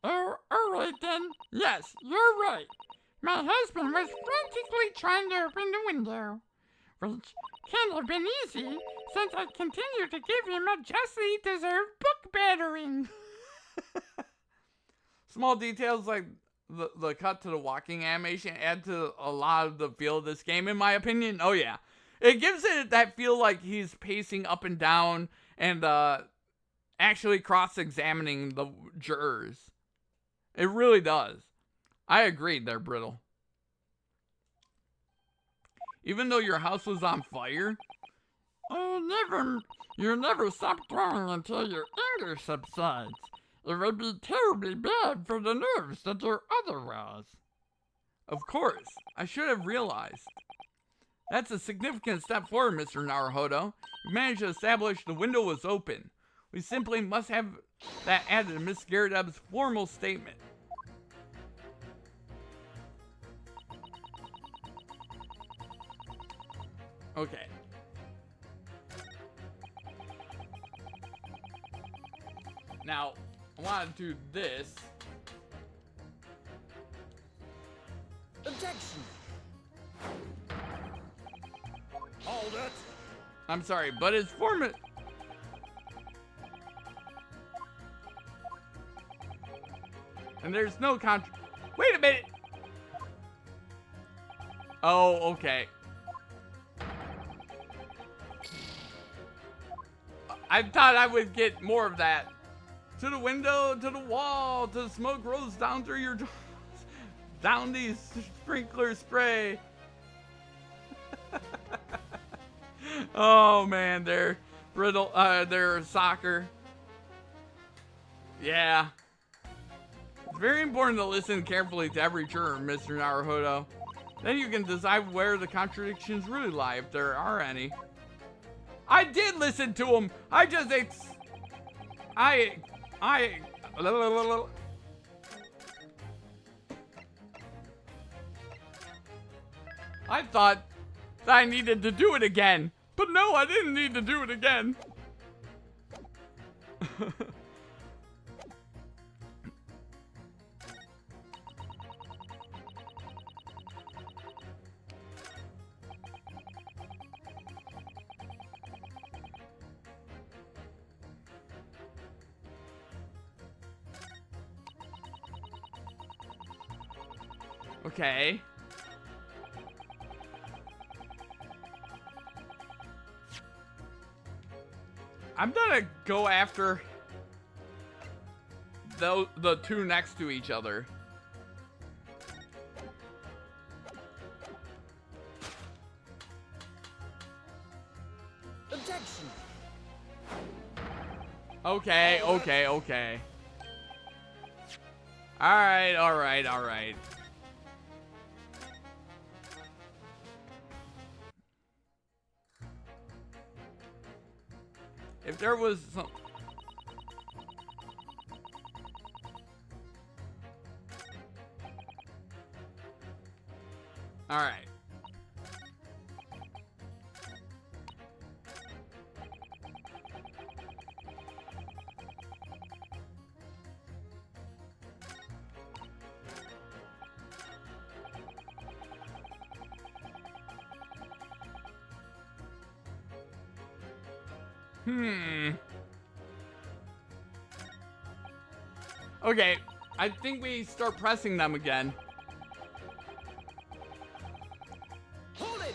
Oh, alright then. Yes, you're right. My husband was frantically trying to open the window, which can't have been easy since I continue to give him a justly deserved book battering. Small details like the cut to the walking animation add to a lot of the feel of this game, in my opinion. Oh yeah. It gives it that feel like he's pacing up and down and actually cross-examining the jurors. It really does. I agreed there, Brittle. Even though your house was on fire? Oh, you never stop throwing until your anger subsides. It would be terribly bad for the nerves to do otherwise. Of course, I should have realized. That's a significant step forward, Mr. Naruhodo. We managed to establish the window was open. We simply must have that added to Miss Garadab's formal statement. Okay. Now, I want to do this. Objection! Hold it! I'm sorry, but his form... And there's no Wait a minute! Oh, okay. I thought I would get more of that. To the window, to the wall, to the smoke rolls down through your doors. Down these sprinkler spray. Oh man, they're brittle, they're soccer. Yeah. It's very important to listen carefully to every term, Mr. Naruhodo. Then you can decide where the contradictions really lie, if there are any. I did listen to him. I thought that I needed to do it again. But no, I didn't need to do it again. Okay. I'm gonna go after the two next to each other. Objection. Okay. All right. If there was some... All right. Okay, I think we start pressing them again. Hold it!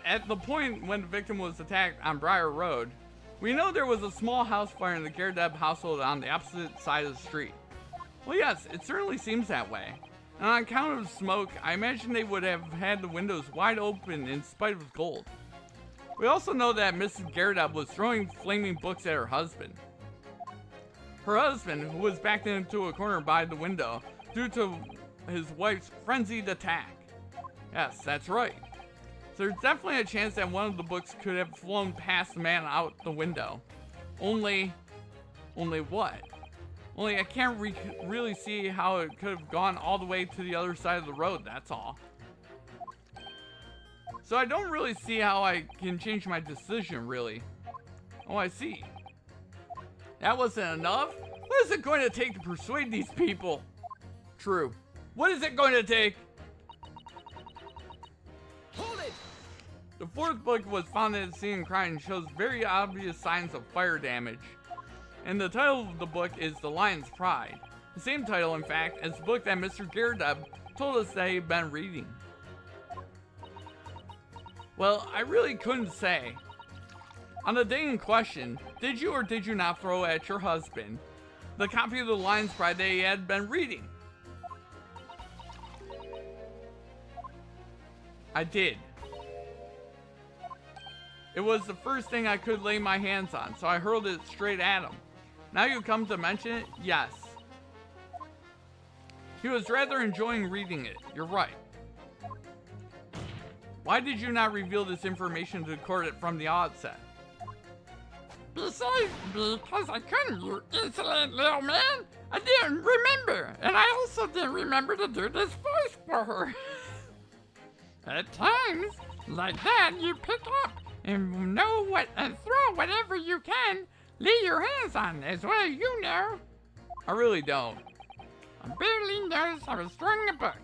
At the point when the victim was attacked on Briar Road, we know there was a small house fire in the Gerdeb household on the opposite side of the street. Well, yes, it certainly seems that way. And on account of smoke, I imagine they would have had the windows wide open in spite of gold. We also know that Mrs. Gerdeb was throwing flaming books at her husband. Her husband, who was backed into a corner by the window due to his wife's frenzied attack. Yes, that's right. So there's definitely a chance that one of the books could have flown past the man out the window. Only what? Only I can't really see how it could have gone all the way to the other side of the road, that's all. So I don't really see how I can change my decision, really. Oh, I see. That wasn't enough? What is it going to take to persuade these people? True. What is it going to take? Hold it! The fourth book was found at the scene of crime and shows very obvious signs of fire damage. And the title of the book is The Lion's Pride. The same title, in fact, as the book that Mr. Gerdeb told us that he'd been reading. Well, I really couldn't say. On the day in question, did you or did you not throw at your husband the copy of The Lion's Pride that he had been reading? I did. It was the first thing I could lay my hands on, so I hurled it straight at him. Now you come to mention it, yes. He was rather enjoying reading it, you're right. Why did you not reveal this information to the court from the outset? Besides, because I couldn't, you insolent little man. I didn't remember, and I also didn't remember to do this voice for her. At times, like that, you pick up and know what and throw whatever you can lay your hands on, as well you know. I really don't. I barely noticed I was throwing a book.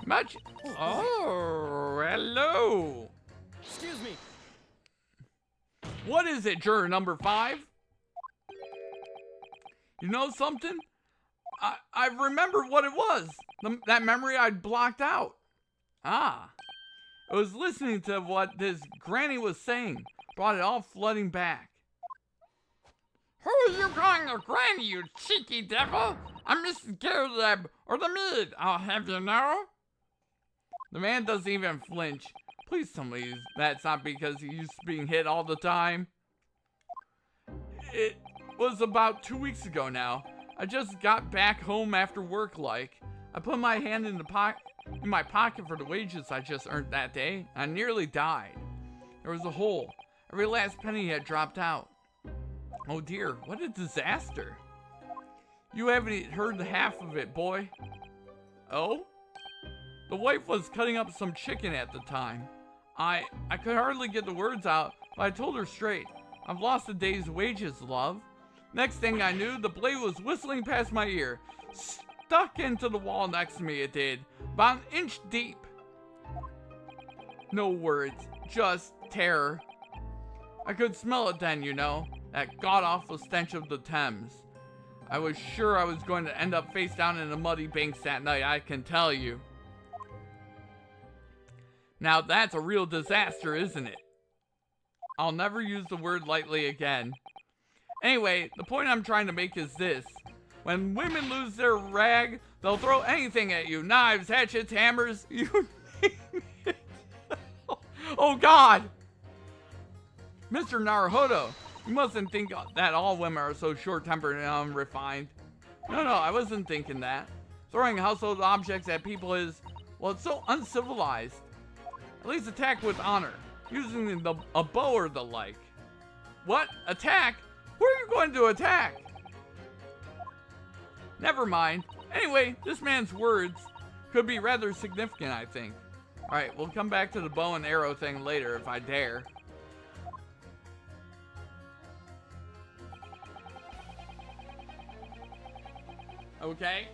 Much. Oh, hello. Excuse me. What is it, juror number 5? You know something? I remembered what it was. That memory I'd blocked out. Ah. I was listening to what this granny was saying. Brought it all flooding back. Who are you calling a granny, you cheeky devil? I'm Mrs. Garleb, or the maid, I'll have you know. The man doesn't even flinch. Please tell me that's not because he's being hit all the time. It was about 2 weeks ago now. I just got back home after work like. I put my hand in my pocket for the wages I just earned that day. I nearly died. There was a hole. Every last penny had dropped out. Oh dear, what a disaster. You haven't heard half of it, boy. Oh? The wife was cutting up some chicken at the time. I could hardly get the words out, but I told her straight. I've lost a day's wages, love. Next thing I knew, the blade was whistling past my ear. Stuck into the wall next to me, it did. About an inch deep. No words, just terror. I could smell it then, you know. That god-awful stench of the Thames. I was sure I was going to end up face down in the muddy banks that night, I can tell you. Now that's a real disaster, isn't it? I'll never use the word lightly again. Anyway, the point I'm trying to make is this. When women lose their rag, they'll throw anything at you. Knives, hatchets, hammers, you name it. Oh God! Mr. Naruhodo, you mustn't think that all women are so short-tempered and unrefined. No, I wasn't thinking that. Throwing household objects at people is, well, it's so uncivilized. At least attack with honor, using a bow or the like. What? Attack? Who are you going to attack? Never mind. Anyway, this man's words could be rather significant, I think. Alright, we'll come back to the bow and arrow thing later if I dare. Okay.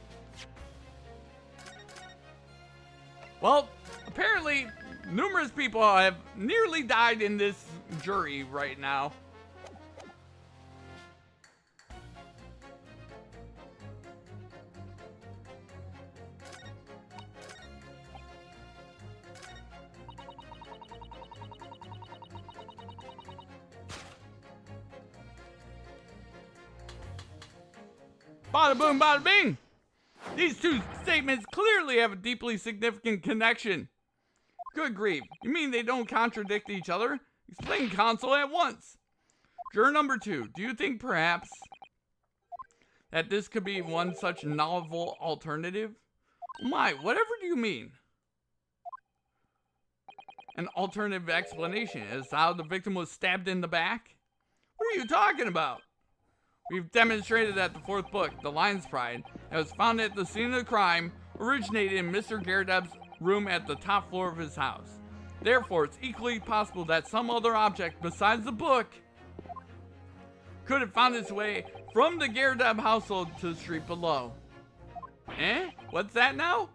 Well, apparently numerous people have nearly died in this jury right now. Bada boom, bada bing! These two statements clearly have a deeply significant connection. Good grief, you mean they don't contradict each other? Explain console at once. Juror number 2, do you think perhaps that this could be one such novel alternative? My, whatever do you mean? An alternative explanation as to how the victim was stabbed in the back? What are you talking about? We've demonstrated that the 4th book, The Lion's Pride, that was found at the scene of the crime, originated in Mr. Garadeb's room at the top floor of his house. Therefore, it's equally possible that some other object besides the book could have found its way from the Garadeb household to the street below. Eh? What's that now?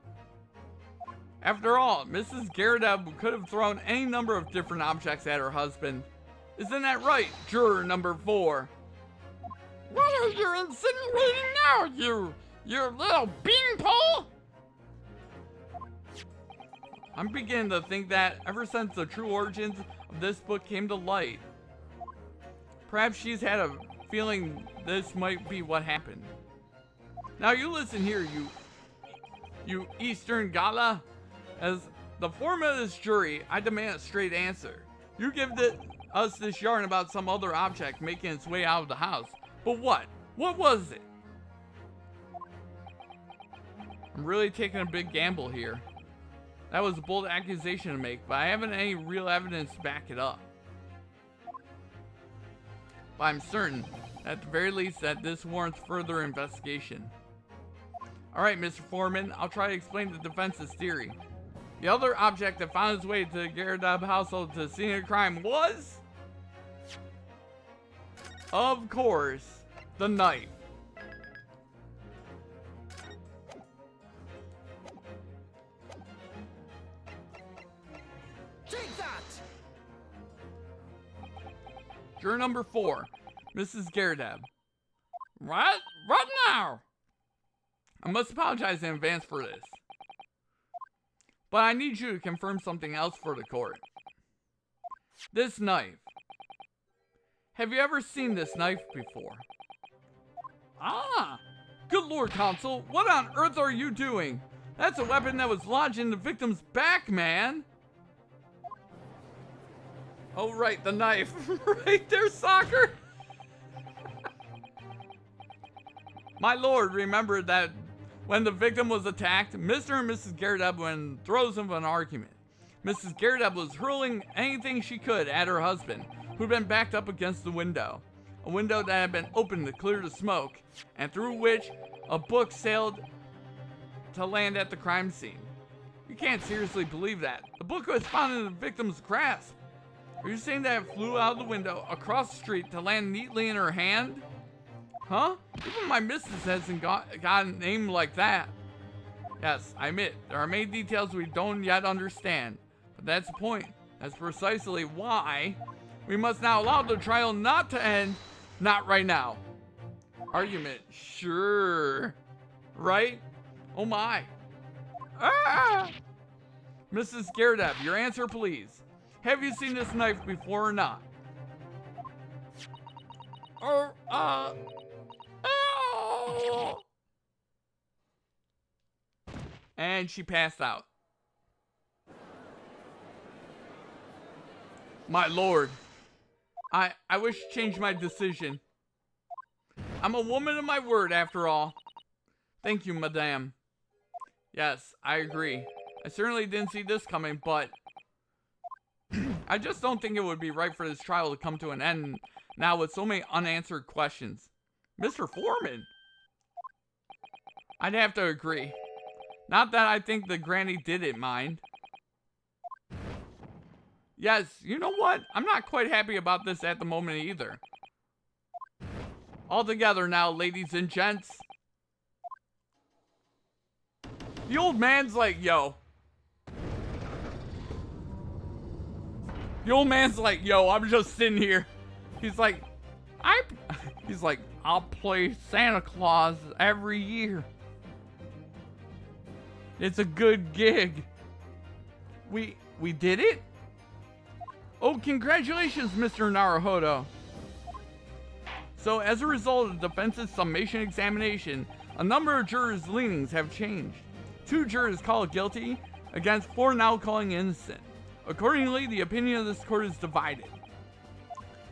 After all, Mrs. Garadeb could have thrown any number of different objects at her husband. Isn't that right, juror number 4? What are you insinuating now, you little beanpole? I'm beginning to think that ever since the true origins of this book came to light, perhaps she's had a feeling this might be what happened. Now you listen here, you Eastern Gala. As the foreman of this jury, I demand a straight answer. You give us this yarn about some other object making its way out of the house. But what? What was it? I'm really taking a big gamble here. That was a bold accusation to make, but I haven't any real evidence to back it up. But I'm certain, at the very least, that this warrants further investigation. Alright, Mr. Foreman, I'll try to explain the defense's theory. The other object that found its way to the Garadeb household to the scene of the crime was, of course, the knife. Take that! Juror number 4, Mrs. Gerdeb. What? What now? I must apologize in advance for this. But I need you to confirm something else for the court. This knife. Have you ever seen this knife before? Ah, Good Lord, Consul, what on earth are you doing? That's a weapon that was lodged in the victim's back, man. Oh, right, the knife. Right there, Soccer. My lord remembered that when the victim was attacked, Mr. and Mrs. Gerdeb were in throes of an argument. Mrs. Gerdeb was hurling anything she could at her husband, who'd been backed up against the window. A window that had been opened to clear the smoke, and through which a book sailed to land at the crime scene. You can't seriously believe that. The book was found in the victim's grasp. Are you saying that it flew out of the window across the street to land neatly in her hand? Huh? Even my missus hasn't got a name like that. Yes, I admit, there are many details we don't yet understand. But that's the point. That's precisely why we must now allow the trial not to end, not right now. Argument, sure. Right? Oh my. Ah! Mrs. Gerdeb, your answer please. Have you seen this knife before or not? oh. And she passed out. My lord, I wish to change my decision. I'm a woman of my word after all. Thank you, madame. Yes, I agree. I certainly didn't see this coming, but I just don't think it would be right for this trial to come to an end now with so many unanswered questions. Mr. Foreman? I'd have to agree. Not that I think the granny didn't mind. Yes, you know what? I'm not quite happy about this at the moment either. All together now, ladies and gents. The old man's like, yo. The old man's like, yo, I'm just sitting here. He's like, I'll play Santa Claus every year. It's a good gig. We did it? Oh, congratulations, Mr. Naruhodo. So, as a result of the defense's summation examination, a number of jurors' leanings have changed. 2 jurors called guilty, against 4 now calling innocent. Accordingly, the opinion of this court is divided,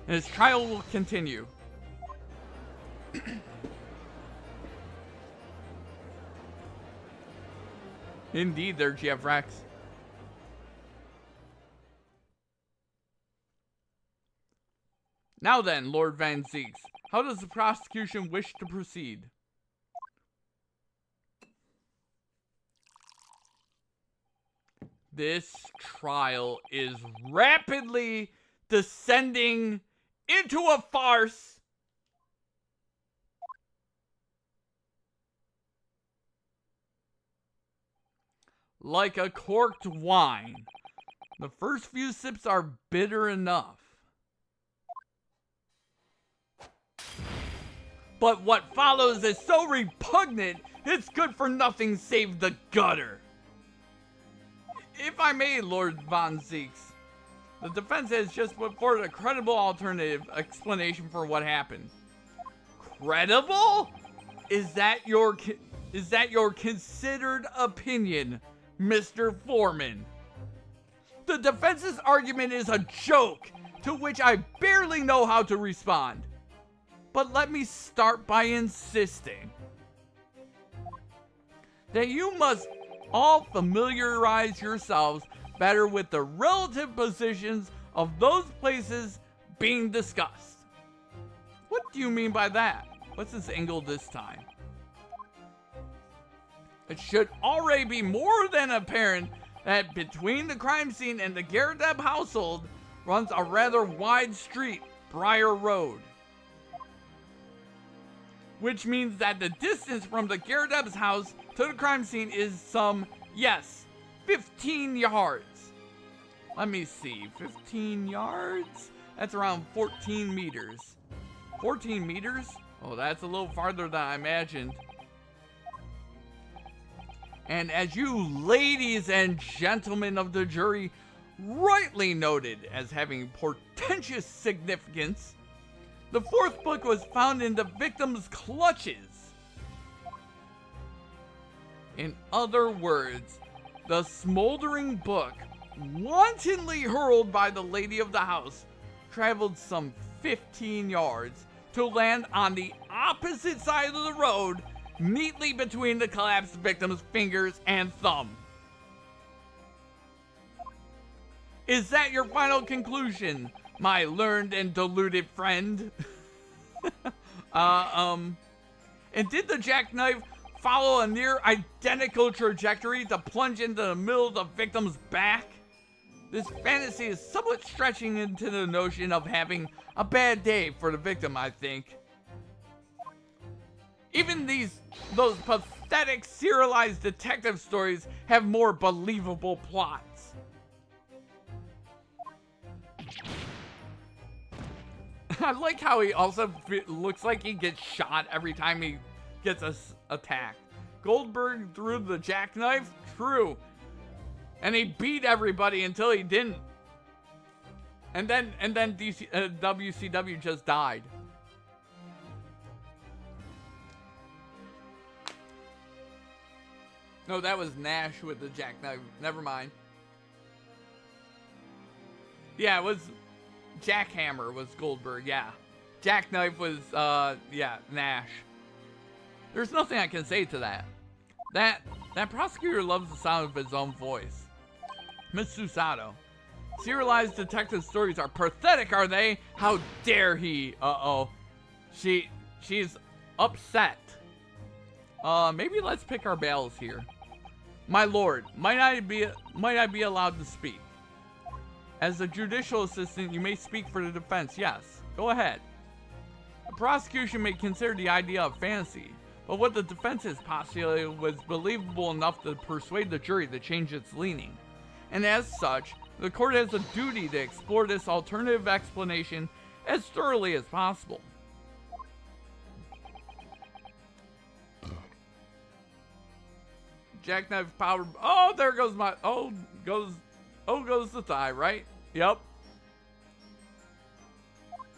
and its trial will continue. Indeed, there, GF Rex. Now then, Lord Van Zeeks, how does the prosecution wish to proceed? This trial is rapidly descending into a farce. Like a corked wine, the first few sips are bitter enough. But what follows is so repugnant, it's good for nothing save the gutter. If I may, Lord Von Zeeks, the defense has just put forward a credible alternative explanation for what happened. Credible? Is that your considered opinion, Mr. Foreman? The defense's argument is a joke to which I barely know how to respond. But let me start by insisting that you must all familiarize yourselves better with the relative positions of those places being discussed. What do you mean by that? What's this angle this time? It should already be more than apparent that between the crime scene and the Gerdeb household runs a rather wide street, Briar Road. Which means that the distance from the Gerdeb's house to the crime scene is some, yes, 15 yards. Let me see, 15 yards? That's around 14 meters. 14 meters? Oh, that's a little farther than I imagined. And as you ladies and gentlemen of the jury rightly noted as having portentous significance, the fourth book was found in the victim's clutches. In other words, the smoldering book, wantonly hurled by the lady of the house, traveled some 15 yards to land on the opposite side of the road, neatly between the collapsed victim's fingers and thumb. Is that your final conclusion, my learned and deluded friend? And did the jackknife follow a near identical trajectory to plunge into the middle of the victim's back? This fantasy is somewhat stretching into the notion of having a bad day for the victim, I think. Even those pathetic serialized detective stories have more believable plots. I like how he also looks like he gets shot every time he gets attacked. Goldberg threw the jackknife? True. And he beat everybody until he didn't. And then WCW just died. No, that was Nash with the jackknife. Never mind. Yeah, it was Jackhammer was Goldberg, yeah. Jackknife was, yeah, Nash. There's nothing I can say to that. That prosecutor loves the sound of his own voice. Miss Susato. Serialized detective stories are pathetic, are they? How dare he? Uh-oh. She's upset. Maybe let's pick our battles here. My lord, might I be allowed to speak? As a judicial assistant, you may speak for the defense. Yes, go ahead. The prosecution may consider the idea of fantasy, but what the defense has postulated was believable enough to persuade the jury to change its leaning. And as such, the court has a duty to explore this alternative explanation as thoroughly as possible. Jackknife power. Oh, there goes my. Goes the thigh, right? Yep.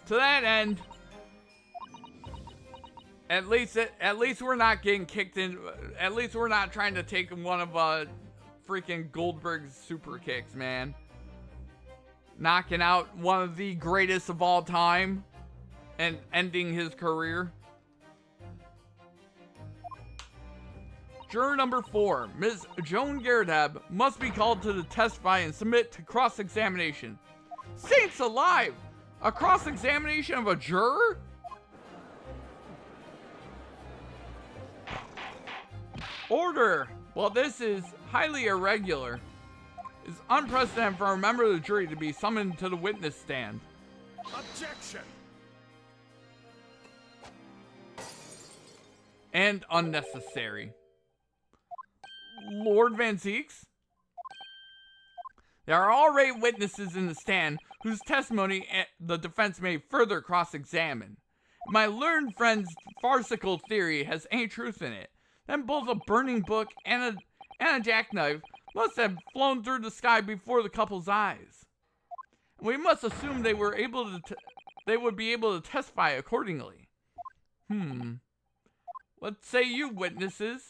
To that end, at least we're not getting kicked in. At least we're not trying to take one of freaking Goldberg's super kicks, man. Knocking out one of the greatest of all time and ending his career. Juror number 4, Ms. Joan Gerdab, must be called to testify and submit to cross-examination. Saints alive! A cross-examination of a juror? Order! Well, this is highly irregular. It's unprecedented for a member of the jury to be summoned to the witness stand. Objection! And unnecessary. Lord Van Zeeks? There are already witnesses in the stand whose testimony the defense may further cross-examine. If my learned friend's farcical theory has any truth in it, then both a burning book and a jackknife must have flown through the sky before the couple's eyes. We must assume they would be able to testify accordingly. What say you, witnesses?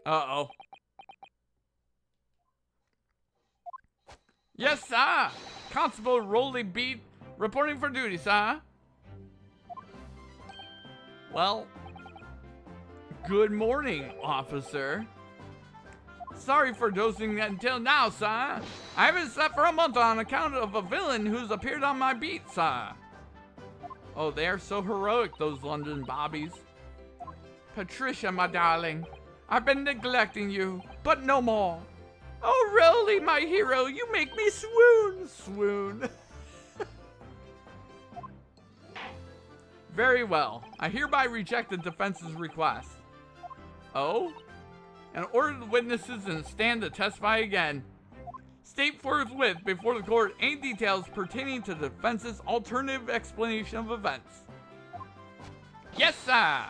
Uh-oh. Yes, sir. Constable Rolly Beat, reporting for duty, sir. Well, good morning, officer. Sorry for dozing until now, sir. I haven't slept for a month on account of a villain who's appeared on my beat, sir. Oh, they are so heroic, those London bobbies. Patricia, my darling, I've been neglecting you, but no more. Oh, Rolly, my hero, you make me swoon. Swoon. Very well. I hereby reject the defense's request. Oh? And order the witnesses and stand to testify again. State forthwith before the court any details pertaining to the defense's alternative explanation of events. Yes, sir.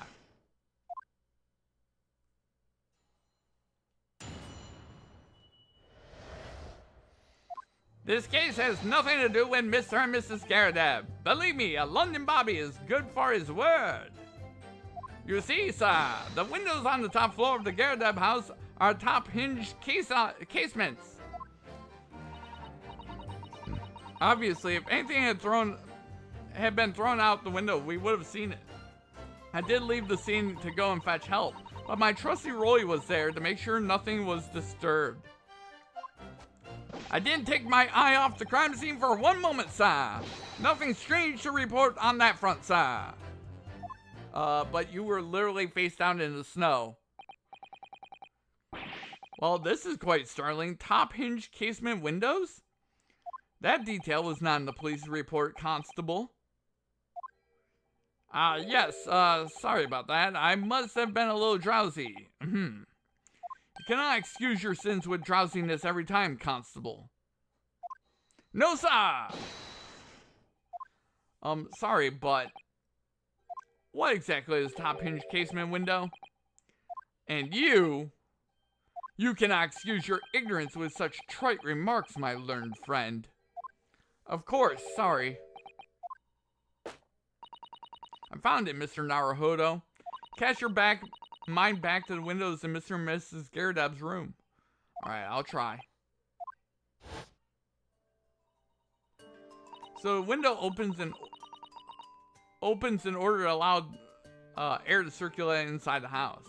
This case has nothing to do with Mr. and Mrs. Garradab. Believe me, a London Bobby is good for his word. You see, sir, the windows on the top floor of the Garradab house are top hinged casements. Obviously, if anything had been thrown out the window, we would have seen it. I did leave the scene to go and fetch help, but my trusty Roy was there to make sure nothing was disturbed. I didn't take my eye off the crime scene for one moment, sir. Nothing strange to report on that front, sir. But you were literally face down in the snow. Well, this is quite startling. Top hinged casement windows? That detail was not in the police report, Constable. Yes, sorry about that. I must have been a little drowsy. You cannot excuse your sins with drowsiness every time, Constable. No, sir! Sorry, but what exactly is top hinged casement window? And you cannot excuse your ignorance with such trite remarks, my learned friend. Of course, sorry. I found it, Mr. Naruhodo. Cast your mind back to the windows in Mr. and Mrs. Garradab's room. Alright, I'll try. So the window opens in order to allow air to circulate inside the house.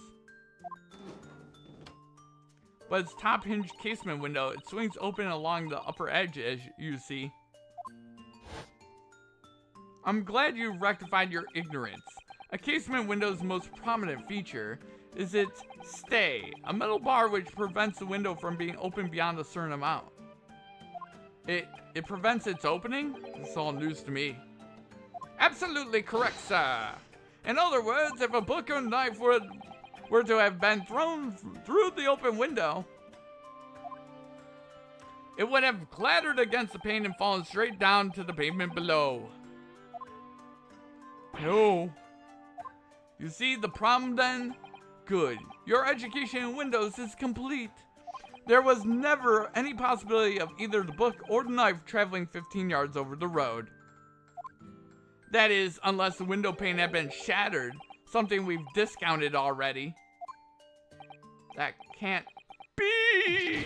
But its top hinged casement window, it swings open along the upper edge, as you see. I'm glad you rectified your ignorance. A casement window's most prominent feature is its stay, a metal bar which prevents the window from being opened beyond a certain amount. It prevents its opening? This is all news to me. Absolutely correct, sir. In other words, if a book or knife were to have been thrown through the open window, it would have clattered against the pane and fallen straight down to the pavement below. No. You see the problem then? Good. Your education in windows is complete. There was never any possibility of either the book or the knife traveling 15 yards over the road. That is, unless the window pane had been shattered, something we've discounted already. That can't be!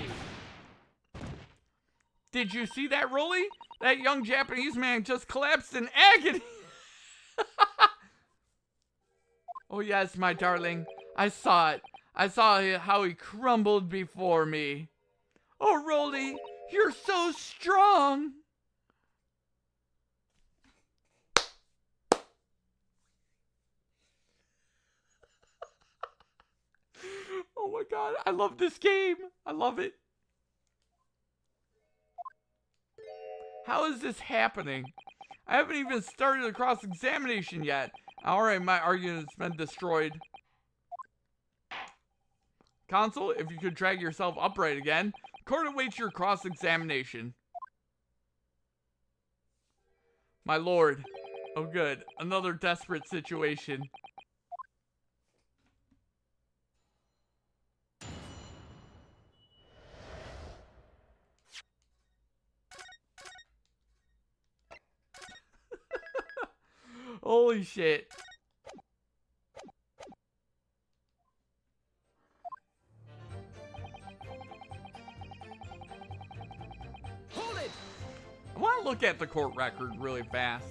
Did you see that, Rolly? That young Japanese man just collapsed in agony! Oh yes, my darling. I saw it. I saw how he crumbled before me. Oh, Rolly, you're so strong. Oh my god, I love this game. I love it. How is this happening? I haven't even started a cross-examination yet. Alright, my argument's been destroyed. Consul, if you could drag yourself upright again. Court awaits your cross-examination. My lord. Oh good, another desperate situation. Holy shit. Hold it! I want to look at the court record really fast.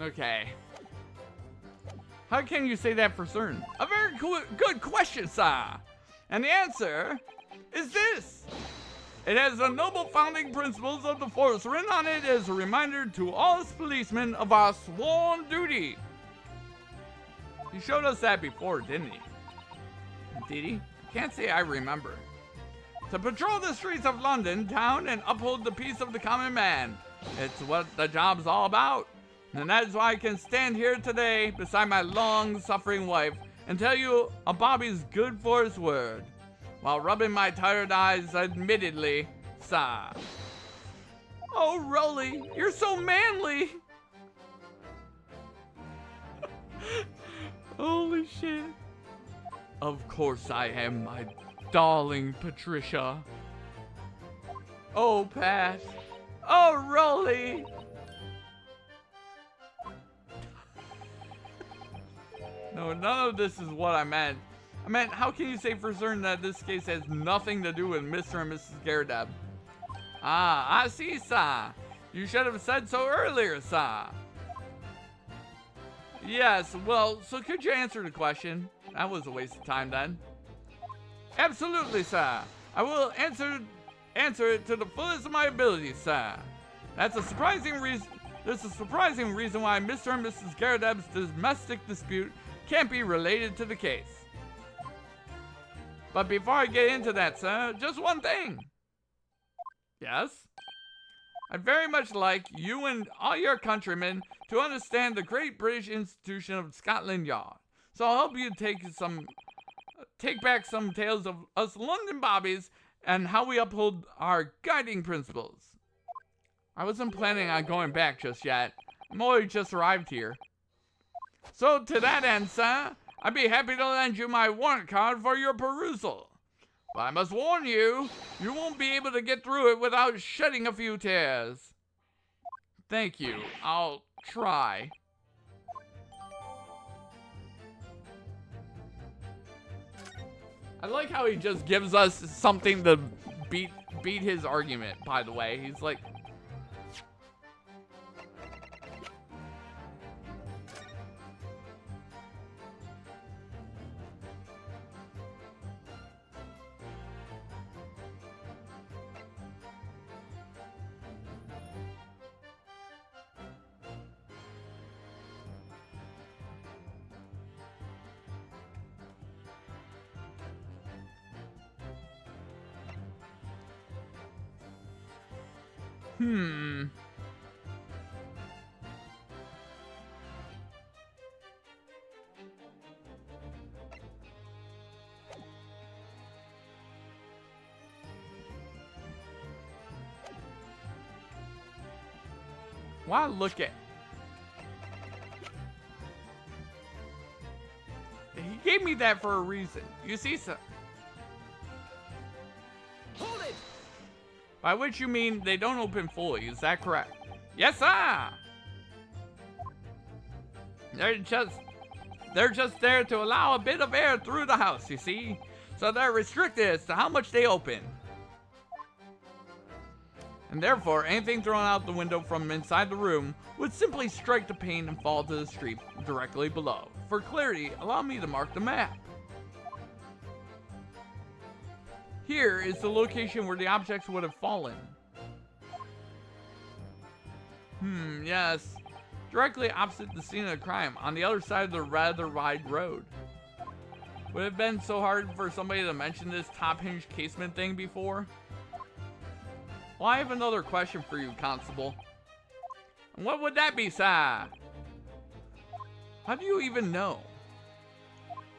Okay. How can you say that for certain? A very good question, sir. And the answer is this. It has the noble founding principles of the force written on it as a reminder to all us policemen of our sworn duty. He showed us that before, didn't he? Did he? Can't say I remember. To patrol the streets of London town and uphold the peace of the common man. It's what the job's all about. And that is why I can stand here today beside my long-suffering wife and tell you a Bobby's good for his word, while rubbing my tired eyes admittedly, sigh. Oh, Rolly, you're so manly. Holy shit. Of course I am, my darling Patricia. Oh, Pat. Oh, Rolly. No, none of this is what I meant. I meant, how can you say for certain that this case has nothing to do with Mr. and Mrs. Garadeb? Ah, I see, sir. You should have said so earlier, sir. Yes, well, so could you answer the question? That was a waste of time then. Absolutely, sir. I will answer it to the fullest of my abilities, sir. That's a surprising reason. There's a surprising reason why Mr. and Mrs. Garadeb's domestic dispute can't be related to the case. But before I get into that, sir, just one thing. Yes? I'd very much like you and all your countrymen to understand the great British institution of Scotland Yard. So I'll help you take back some tales of us London Bobbies and how we uphold our guiding principles. I wasn't planning on going back just yet. I'm only just arrived here. So to that end, sir, I'd be happy to lend you my warrant card for your perusal. But I must warn you, you won't be able to get through it without shedding a few tears. Thank you. I'll try. I like how he just gives us something to beat his argument, by the way. He's like... Wow, look at... He gave me that for a reason. You see, sir. Hold it! By which you mean they don't open fully, is that correct? Yes, sir! They're just there to allow a bit of air through the house, you see? So they're restricted as to how much they open. And therefore, anything thrown out the window from inside the room would simply strike the pane and fall to the street directly below. For clarity, allow me to mark the map. Here is the location where the objects would have fallen. Yes. Directly opposite the scene of the crime, on the other side of the rather wide road. Would it have been so hard for somebody to mention this top hinged casement thing before? Well, I have another question for you, Constable. And what would that be, sir? How do you even know?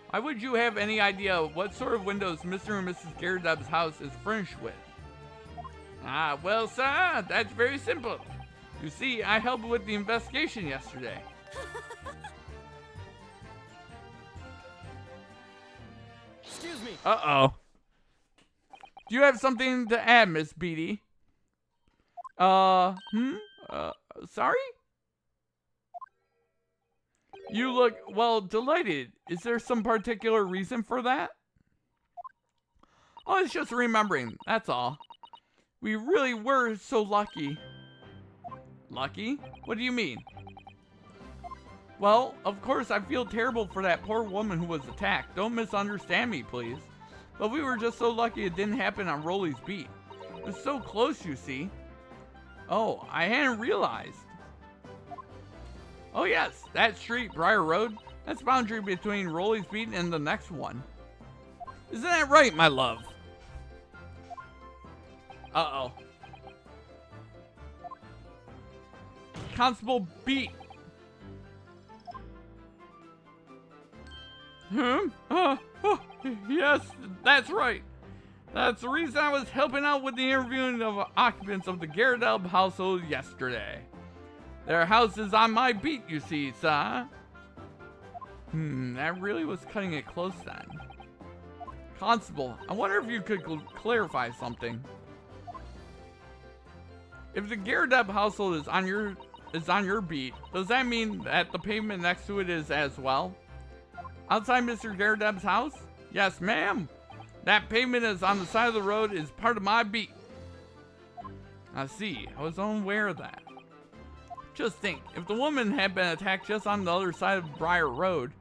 Why would you have any idea what sort of windows Mr. and Mrs. Garadeb's house is furnished with? Ah, well, sir, that's very simple. You see, I helped with the investigation yesterday. Excuse me. Uh-oh. Do you have something to add, Miss Beatty? Sorry? You look, well, delighted. Is there some particular reason for that? Oh, it's just remembering, that's all. We really were so lucky. Lucky? What do you mean? Well, of course, I feel terrible for that poor woman who was attacked. Don't misunderstand me, please. But we were just so lucky it didn't happen on Rolly's beat. It's so close, you see. Oh, I hadn't realized. Oh yes, that street, Briar Road, that's the boundary between Rolly's Beat and the next one. Isn't that right, my love? Uh-oh. Constable Beat. Yes, that's right. That's the reason I was helping out with the interviewing of occupants of the Gyaradelb household yesterday. Their house is on my beat, you see, sir. That really was cutting it close then. Constable, I wonder if you could clarify something. If the Gyaradelb household is on your beat, does that mean that the pavement next to it is as well? Outside Mr. Gyaradelb's house? Yes, ma'am. That pavement is on the side of the road is part of my beat. I see. I was unaware of that. Just think, if the woman had been attacked just on the other side of Briar Road,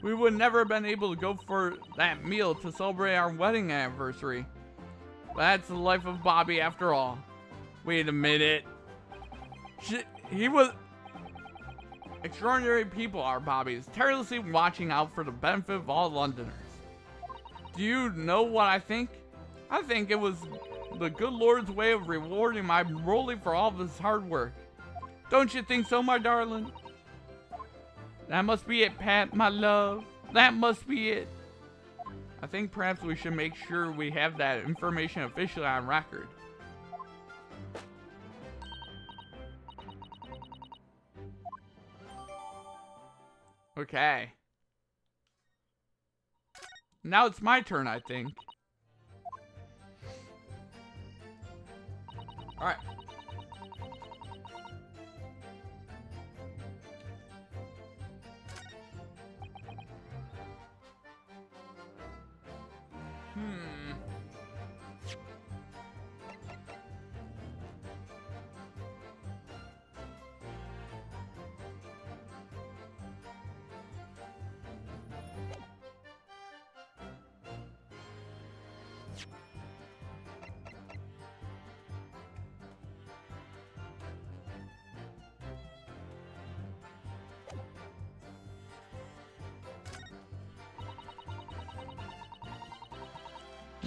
we would never have been able to go for that meal to celebrate our wedding anniversary. But that's the life of Bobby after all. Wait a minute. He was... Extraordinary people are Bobbies, tirelessly watching out for the benefit of all Londoners. Do you know what I think? I think it was the good Lord's way of rewarding my Rolly for all of his hard work. Don't you think so, my darling? That must be it, Pat, my love. That must be it. I think perhaps we should make sure we have that information officially on record. Okay. Now it's my turn, I think. Alright.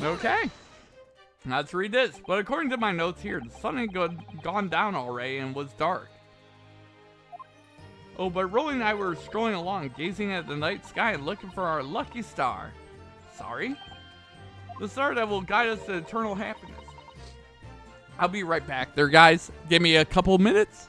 Okay, let's read this. But according to my notes here, the sun had gone down already and was dark. Oh, but Rolly and I were strolling along, gazing at the night sky and looking for our lucky star. Sorry? The star that will guide us to eternal happiness. I'll be right back there, guys. Give me a couple minutes.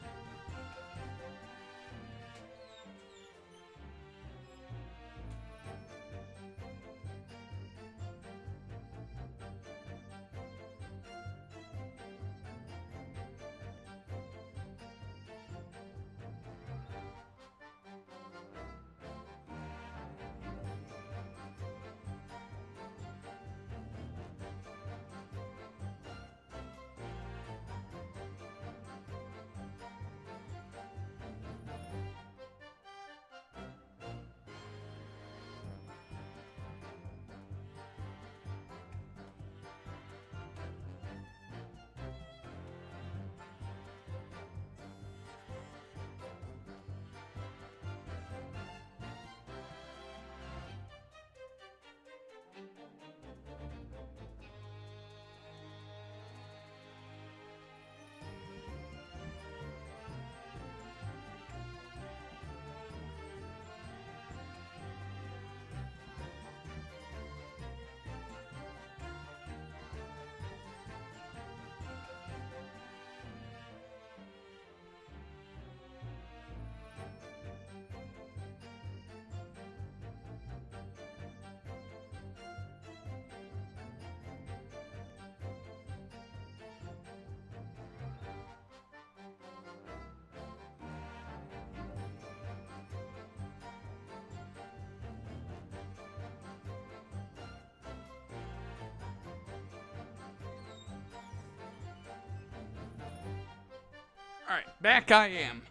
Alright, back I am.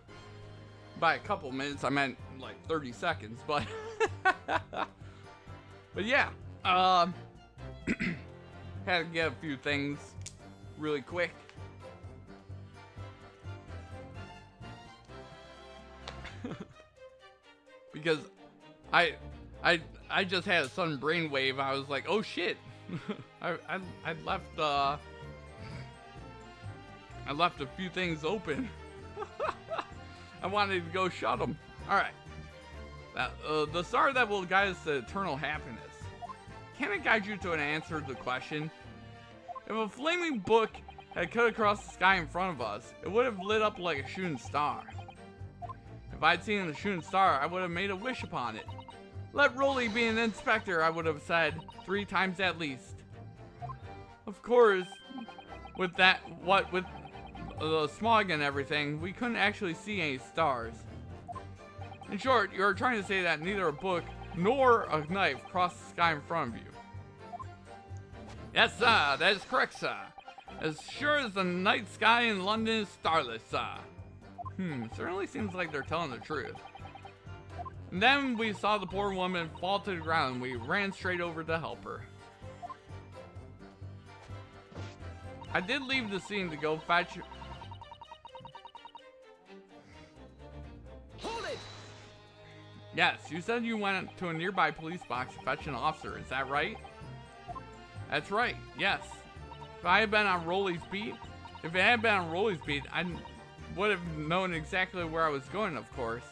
By a couple minutes, I meant like 30 seconds, but... but yeah, had to get a few things really quick. Because I just had a sudden brainwave. I was like, oh shit. I left I left a few things open. I wanted to go shut them. All right. The star that will guide us to eternal happiness. Can it guide you to an answer to the question? If a flaming book had cut across the sky in front of us, it would have lit up like a shooting star. If I'd seen the shooting star, I would have made a wish upon it. Let Rolly be an inspector, I would have said, 3 times at least. Of course, with the smog and everything, we couldn't actually see any stars. In short, you are trying to say that neither a book nor a knife crossed the sky in front of you. Yes, sir, that is correct, sir. As sure as the night sky in London is starless, sir. Certainly seems like they're telling the truth. And then we saw the poor woman fall to the ground and we ran straight over to help her. I did leave the scene to go fetch... Hold it! Yes, you said you went to a nearby police box to fetch an officer, is that right? That's right, yes. If I had been on Rolly's beat, I would have known exactly where I was going, of course.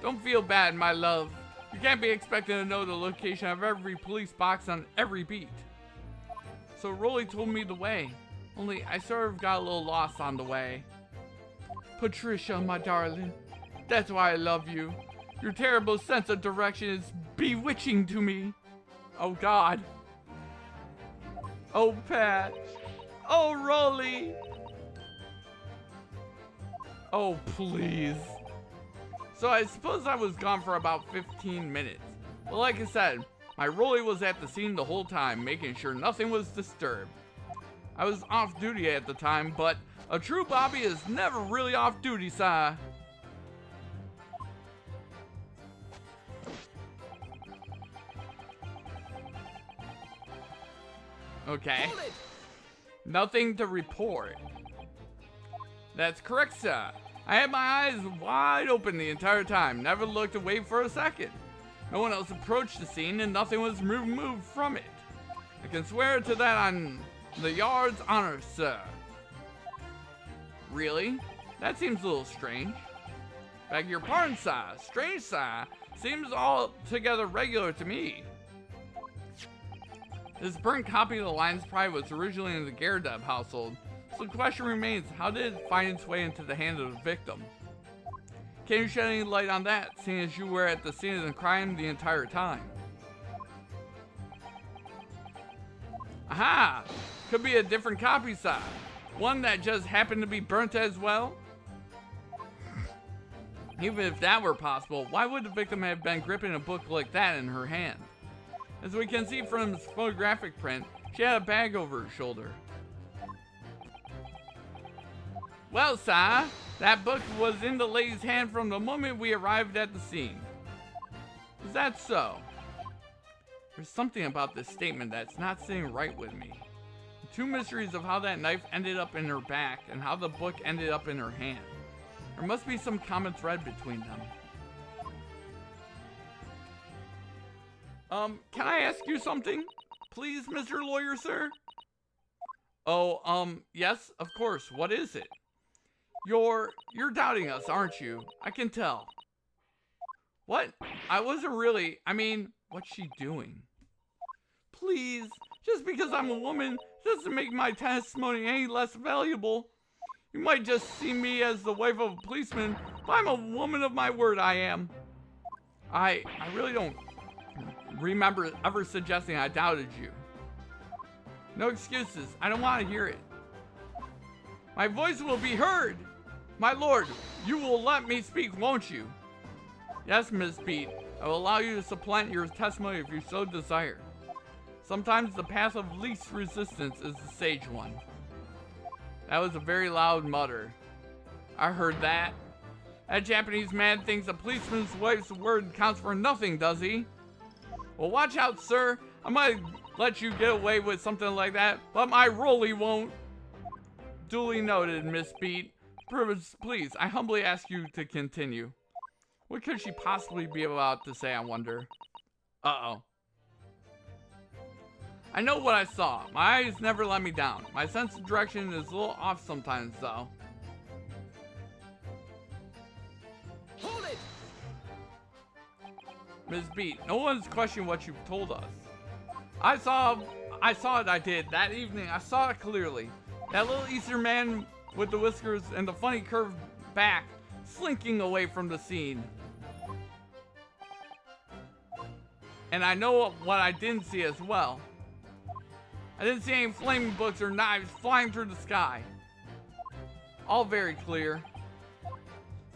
Don't feel bad, my love. You can't be expected to know the location of every police box on every beat. So Rolly told me the way, only I sort of got a little lost on the way. Patricia, my darling, that's why I love you. Your terrible sense of direction is bewitching to me. Oh God. Oh Pat. Oh Rolly. Oh please. So I suppose I was gone for about 15 minutes. But like I said, my Rolly was at the scene the whole time, making sure nothing was disturbed. I was off duty at the time, but a true Bobby is never really off duty, sir. Okay. Hold it! Nothing to report. That's correct, sir. I had my eyes wide open the entire time, never looked away for a second. No one else approached the scene and nothing was removed from it. I can swear to that on the yard's honor, sir. Really? That seems a little strange. Beg your pardon, sir. Strange, sir. Seems altogether regular to me. This burnt copy of the Lion's Pride was originally in the Garadeb household, so the question remains, how did it find its way into the hand of the victim? Can you shed any light on that, seeing as you were at the scene of the crime the entire time? Aha! Could be a different copy, sir. One that just happened to be burnt as well? Even if that were possible, why would the victim have been gripping a book like that in her hand? As we can see from this photographic print, she had a bag over her shoulder. Well, sir, that book was in the lady's hand from the moment we arrived at the scene. Is that so? There's something about this statement that's not sitting right with me. The two mysteries of how that knife ended up in her back and how the book ended up in her hand. There must be some common thread between them. Can I ask you something? Please, Mr. Lawyer, sir? Oh, yes, of course. What is it? You're doubting us, aren't you? I can tell. What? I wasn't really, what's she doing? Please, just because I'm a woman doesn't make my testimony any less valuable. You might just see me as the wife of a policeman, but I'm a woman of my word, I am. I really don't remember ever suggesting I doubted you. No excuses. I don't want to hear it. My voice will be heard. My lord, you will let me speak, won't you? Yes, Miss Beat. I will allow you to supplant your testimony if you so desire. Sometimes the path of least resistance is the sage one. That was a very loud mutter. I heard that. That Japanese man thinks a policeman's wife's word counts for nothing, does he? Well, watch out, sir. I might let you get away with something like that, but my Rolly won't. Duly noted, Miss Beat. Please, I humbly ask you to continue. What could she possibly be about to say, I wonder? Uh-oh. I know what I saw. My eyes never let me down. My sense of direction is a little off sometimes, though. Hold it! Ms. Beat, no one's questioning what you've told us. I saw it, I did. That evening, I saw it clearly. That little Eastern man with the whiskers and the funny curved back, slinking away from the scene. And I know what I didn't see as well. I didn't see any flaming books or knives flying through the sky. All very clear.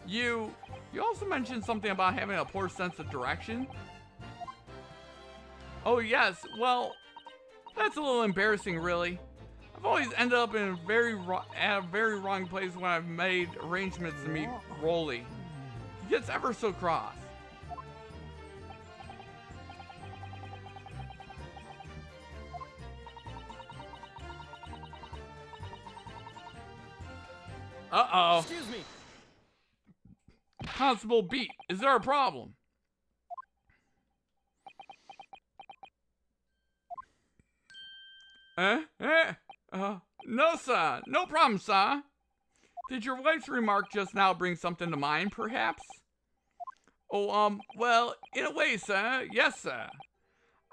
You also mentioned something about having a poor sense of direction. Oh yes, well, that's a little embarrassing really. I've always ended up in at a very wrong place when I've made arrangements to meet Rolly. He gets ever so cross. Uh-oh. Excuse me. Constable Beat, is there a problem? No, sir. No problem, sir. Did your wife's remark just now bring something to mind, perhaps? Oh, well, in a way, sir. Yes, sir.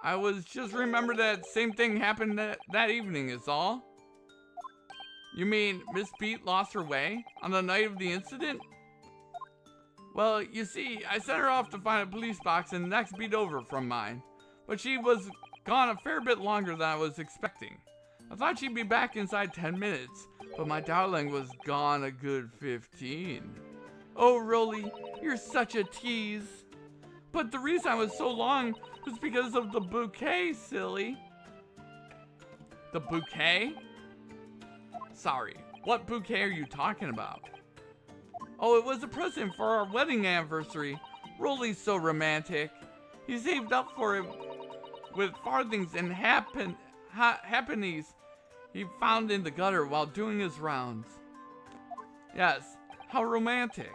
I was just remembered that same thing happened that evening is all. You mean Miss Beat lost her way on the night of the incident? Well, you see, I sent her off to find a police box in the next beat over from mine. But she was gone a fair bit longer than I was expecting. I thought she'd be back inside 10 minutes, but my darling was gone a good 15. Oh, Rolly, you're such a tease. But the reason I was so long was because of the bouquet, silly. The bouquet? Sorry, what bouquet are you talking about? Oh, it was a present for our wedding anniversary. Rolly's so romantic. He saved up for it with farthings and halfpennies he found in the gutter while doing his rounds. Yes, how romantic.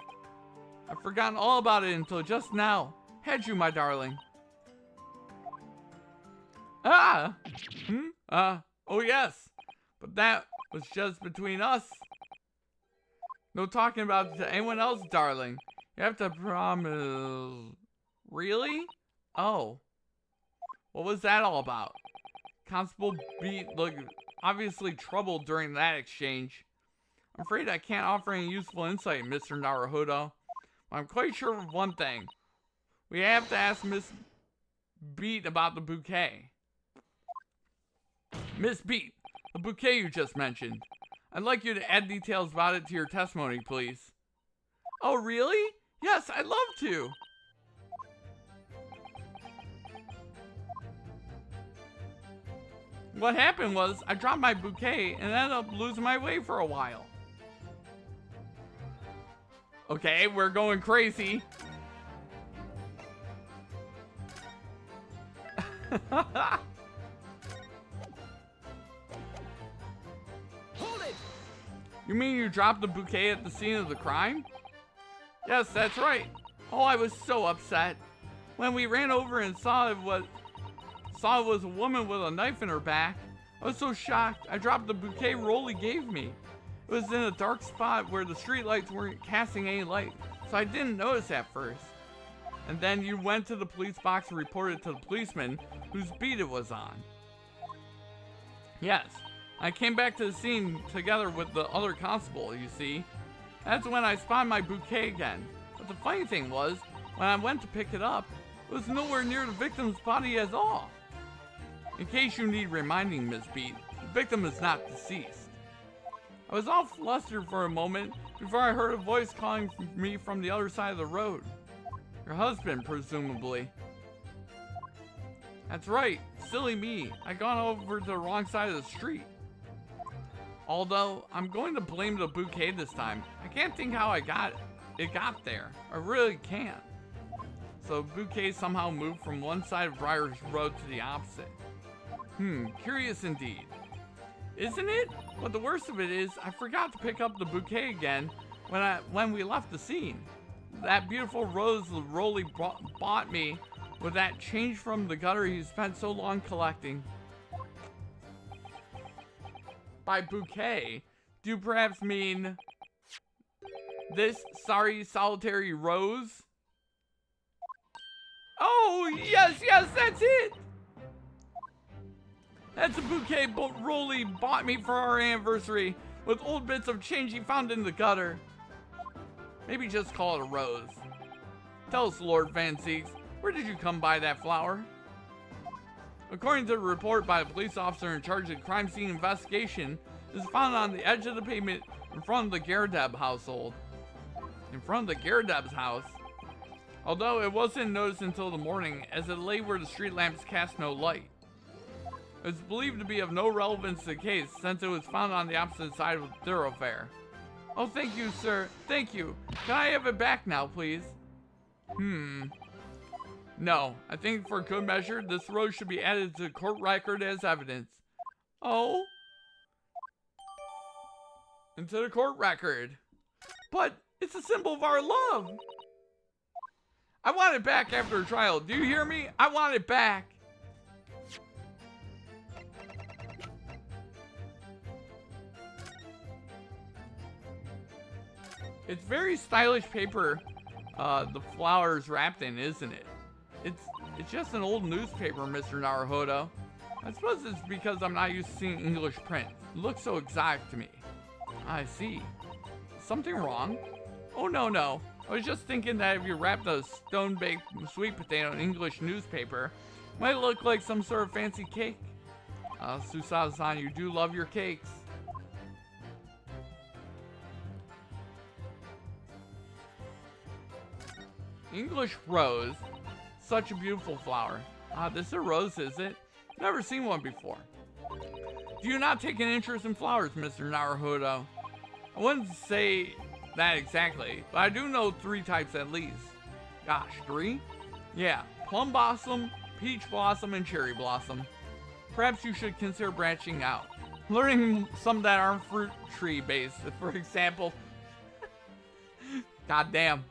I've forgotten all about it until just now. Had you, my darling? Ah! Oh yes. But that was just between us. No talking about it to anyone else, darling. You have to promise. Really? Oh. What was that all about? Constable Beat looked obviously troubled during that exchange. I'm afraid I can't offer any useful insight, Mr. Naruhodo. I'm quite sure of one thing. We have to ask Miss Beat about the bouquet. Miss Beat, the bouquet you just mentioned. I'd like you to add details about it to your testimony, please. Oh, really? Yes, I'd love to. What happened was, I dropped my bouquet and ended up losing my way for a while. Okay, we're going crazy. Hold it! You mean you dropped the bouquet at the scene of the crime? Yes, that's right. Oh, I was so upset. When we ran over and saw it was a woman with a knife in her back, I was so shocked I dropped the bouquet Rolly gave me. It was in a dark spot where the streetlights weren't casting any light, so I didn't notice at first. And then you went to the police box and reported to the policeman whose beat it was on. Yes, I came back to the scene together with the other constable, you see. That's when I spotted my bouquet again. But the funny thing was, when I went to pick it up, it was nowhere near the victim's body at all. In case you need reminding, Miss Beat, the victim is not deceased. I was all flustered for a moment before I heard a voice calling me from the other side of the road. Your husband, presumably. That's right, silly me. I'd gone over to the wrong side of the street. Although, I'm going to blame the bouquet this time. I can't think how it got there. I really can't. So bouquet somehow moved from one side of Briar's Road to the opposite. Curious indeed. Isn't it? But the worst of it is, I forgot to pick up the bouquet again when we left the scene. That beautiful rose Rolly bought me with that change from the gutter he spent so long collecting. By bouquet, do you perhaps mean this sorry solitary rose? Oh, yes, that's it! That's a bouquet Rolly bought me for our anniversary with old bits of change he found in the gutter. Maybe just call it a rose. Tell us, Lord Van Zieks, where did you come by that flower? According to the report by a police officer in charge of the crime scene investigation, it was found on the edge of the pavement in front of the Garadeb household. In front of the Garadeb's house? Although it wasn't noticed until the morning, as it lay where the street lamps cast no light. It was believed to be of no relevance to the case, since it was found on the opposite side of the thoroughfare. Oh, thank you, sir. Thank you. Can I have it back now, please? No, I think for good measure, this rose should be added to the court record as evidence. Oh? Into the court record. But it's a symbol of our love. I want it back after a trial. Do you hear me? I want it back. It's very stylish paper, the flowers wrapped in, isn't it? It's just an old newspaper, Mr. Naruhodo. I suppose it's because I'm not used to seeing English print. It looks so exotic to me. I see. Something wrong? Oh, no. I was just thinking that if you wrapped a stone-baked sweet potato in English newspaper, it might look like some sort of fancy cake. Susato-san, you do love your cakes. English rose. Such a beautiful flower. This is a rose, is it? Never seen one before. Do you not take an interest in flowers, Mr. Naruhodo? I wouldn't say that exactly, but I do know 3 types at least. Gosh, 3? Yeah, plum blossom, peach blossom, and cherry blossom. Perhaps you should consider branching out. Learning some that aren't fruit tree based, for example. God damn.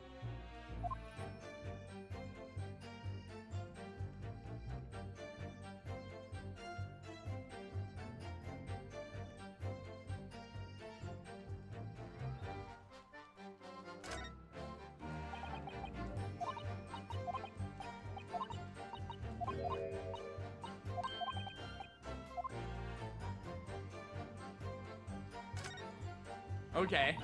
Okay.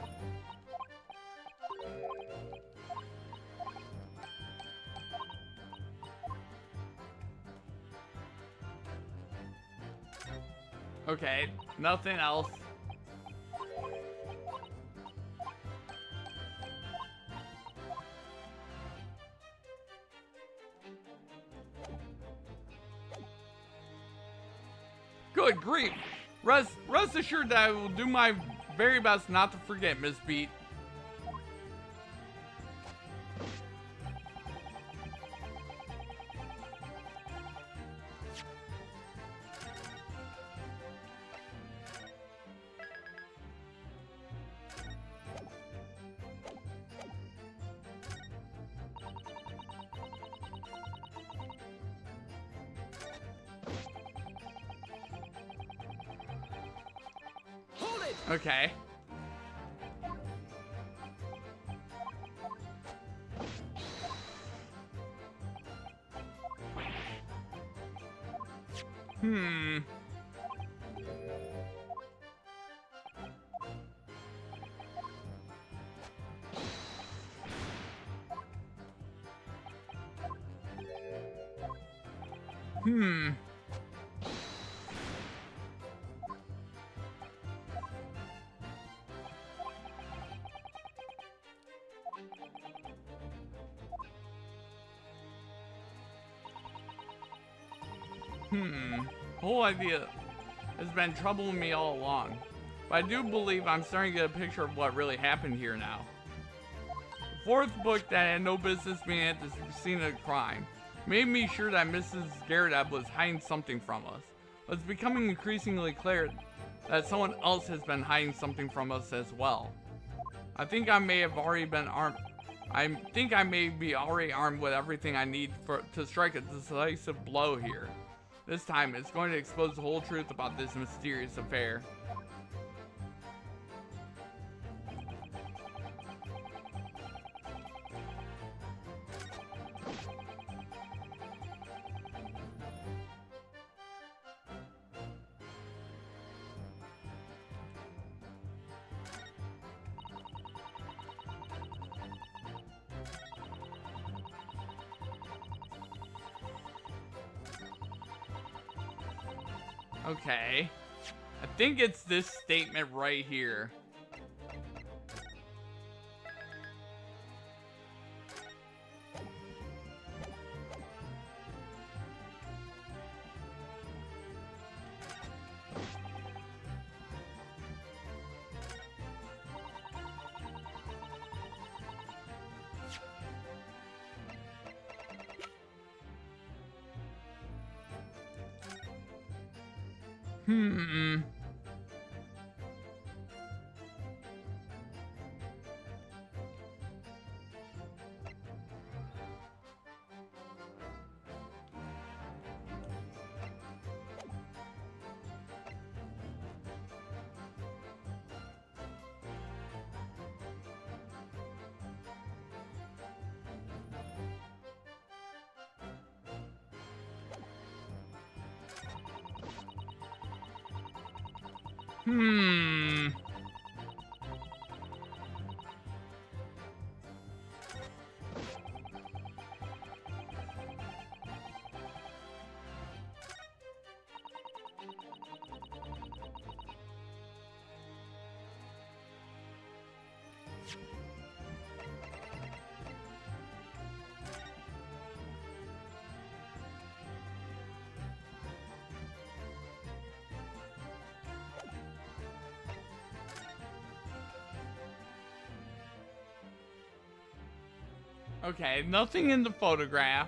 Okay, nothing else. Good grief! Rest assured that I will do my very best not to forget, Miss Beat. Okay. The whole idea has been troubling me all along, but I do believe I'm starting to get a picture of what really happened here now. The 4th book that had no business being at the scene of the crime made me sure that Mrs. Garadeb was hiding something from us. but it's becoming increasingly clear that someone else has been hiding something from us as well. I think I may have already been armed. I think I may be already armed with everything I need to strike a decisive blow here. This time, it's going to expose the whole truth about this mysterious affair. Okay. I think it's this statement right here. Okay, nothing in the photograph.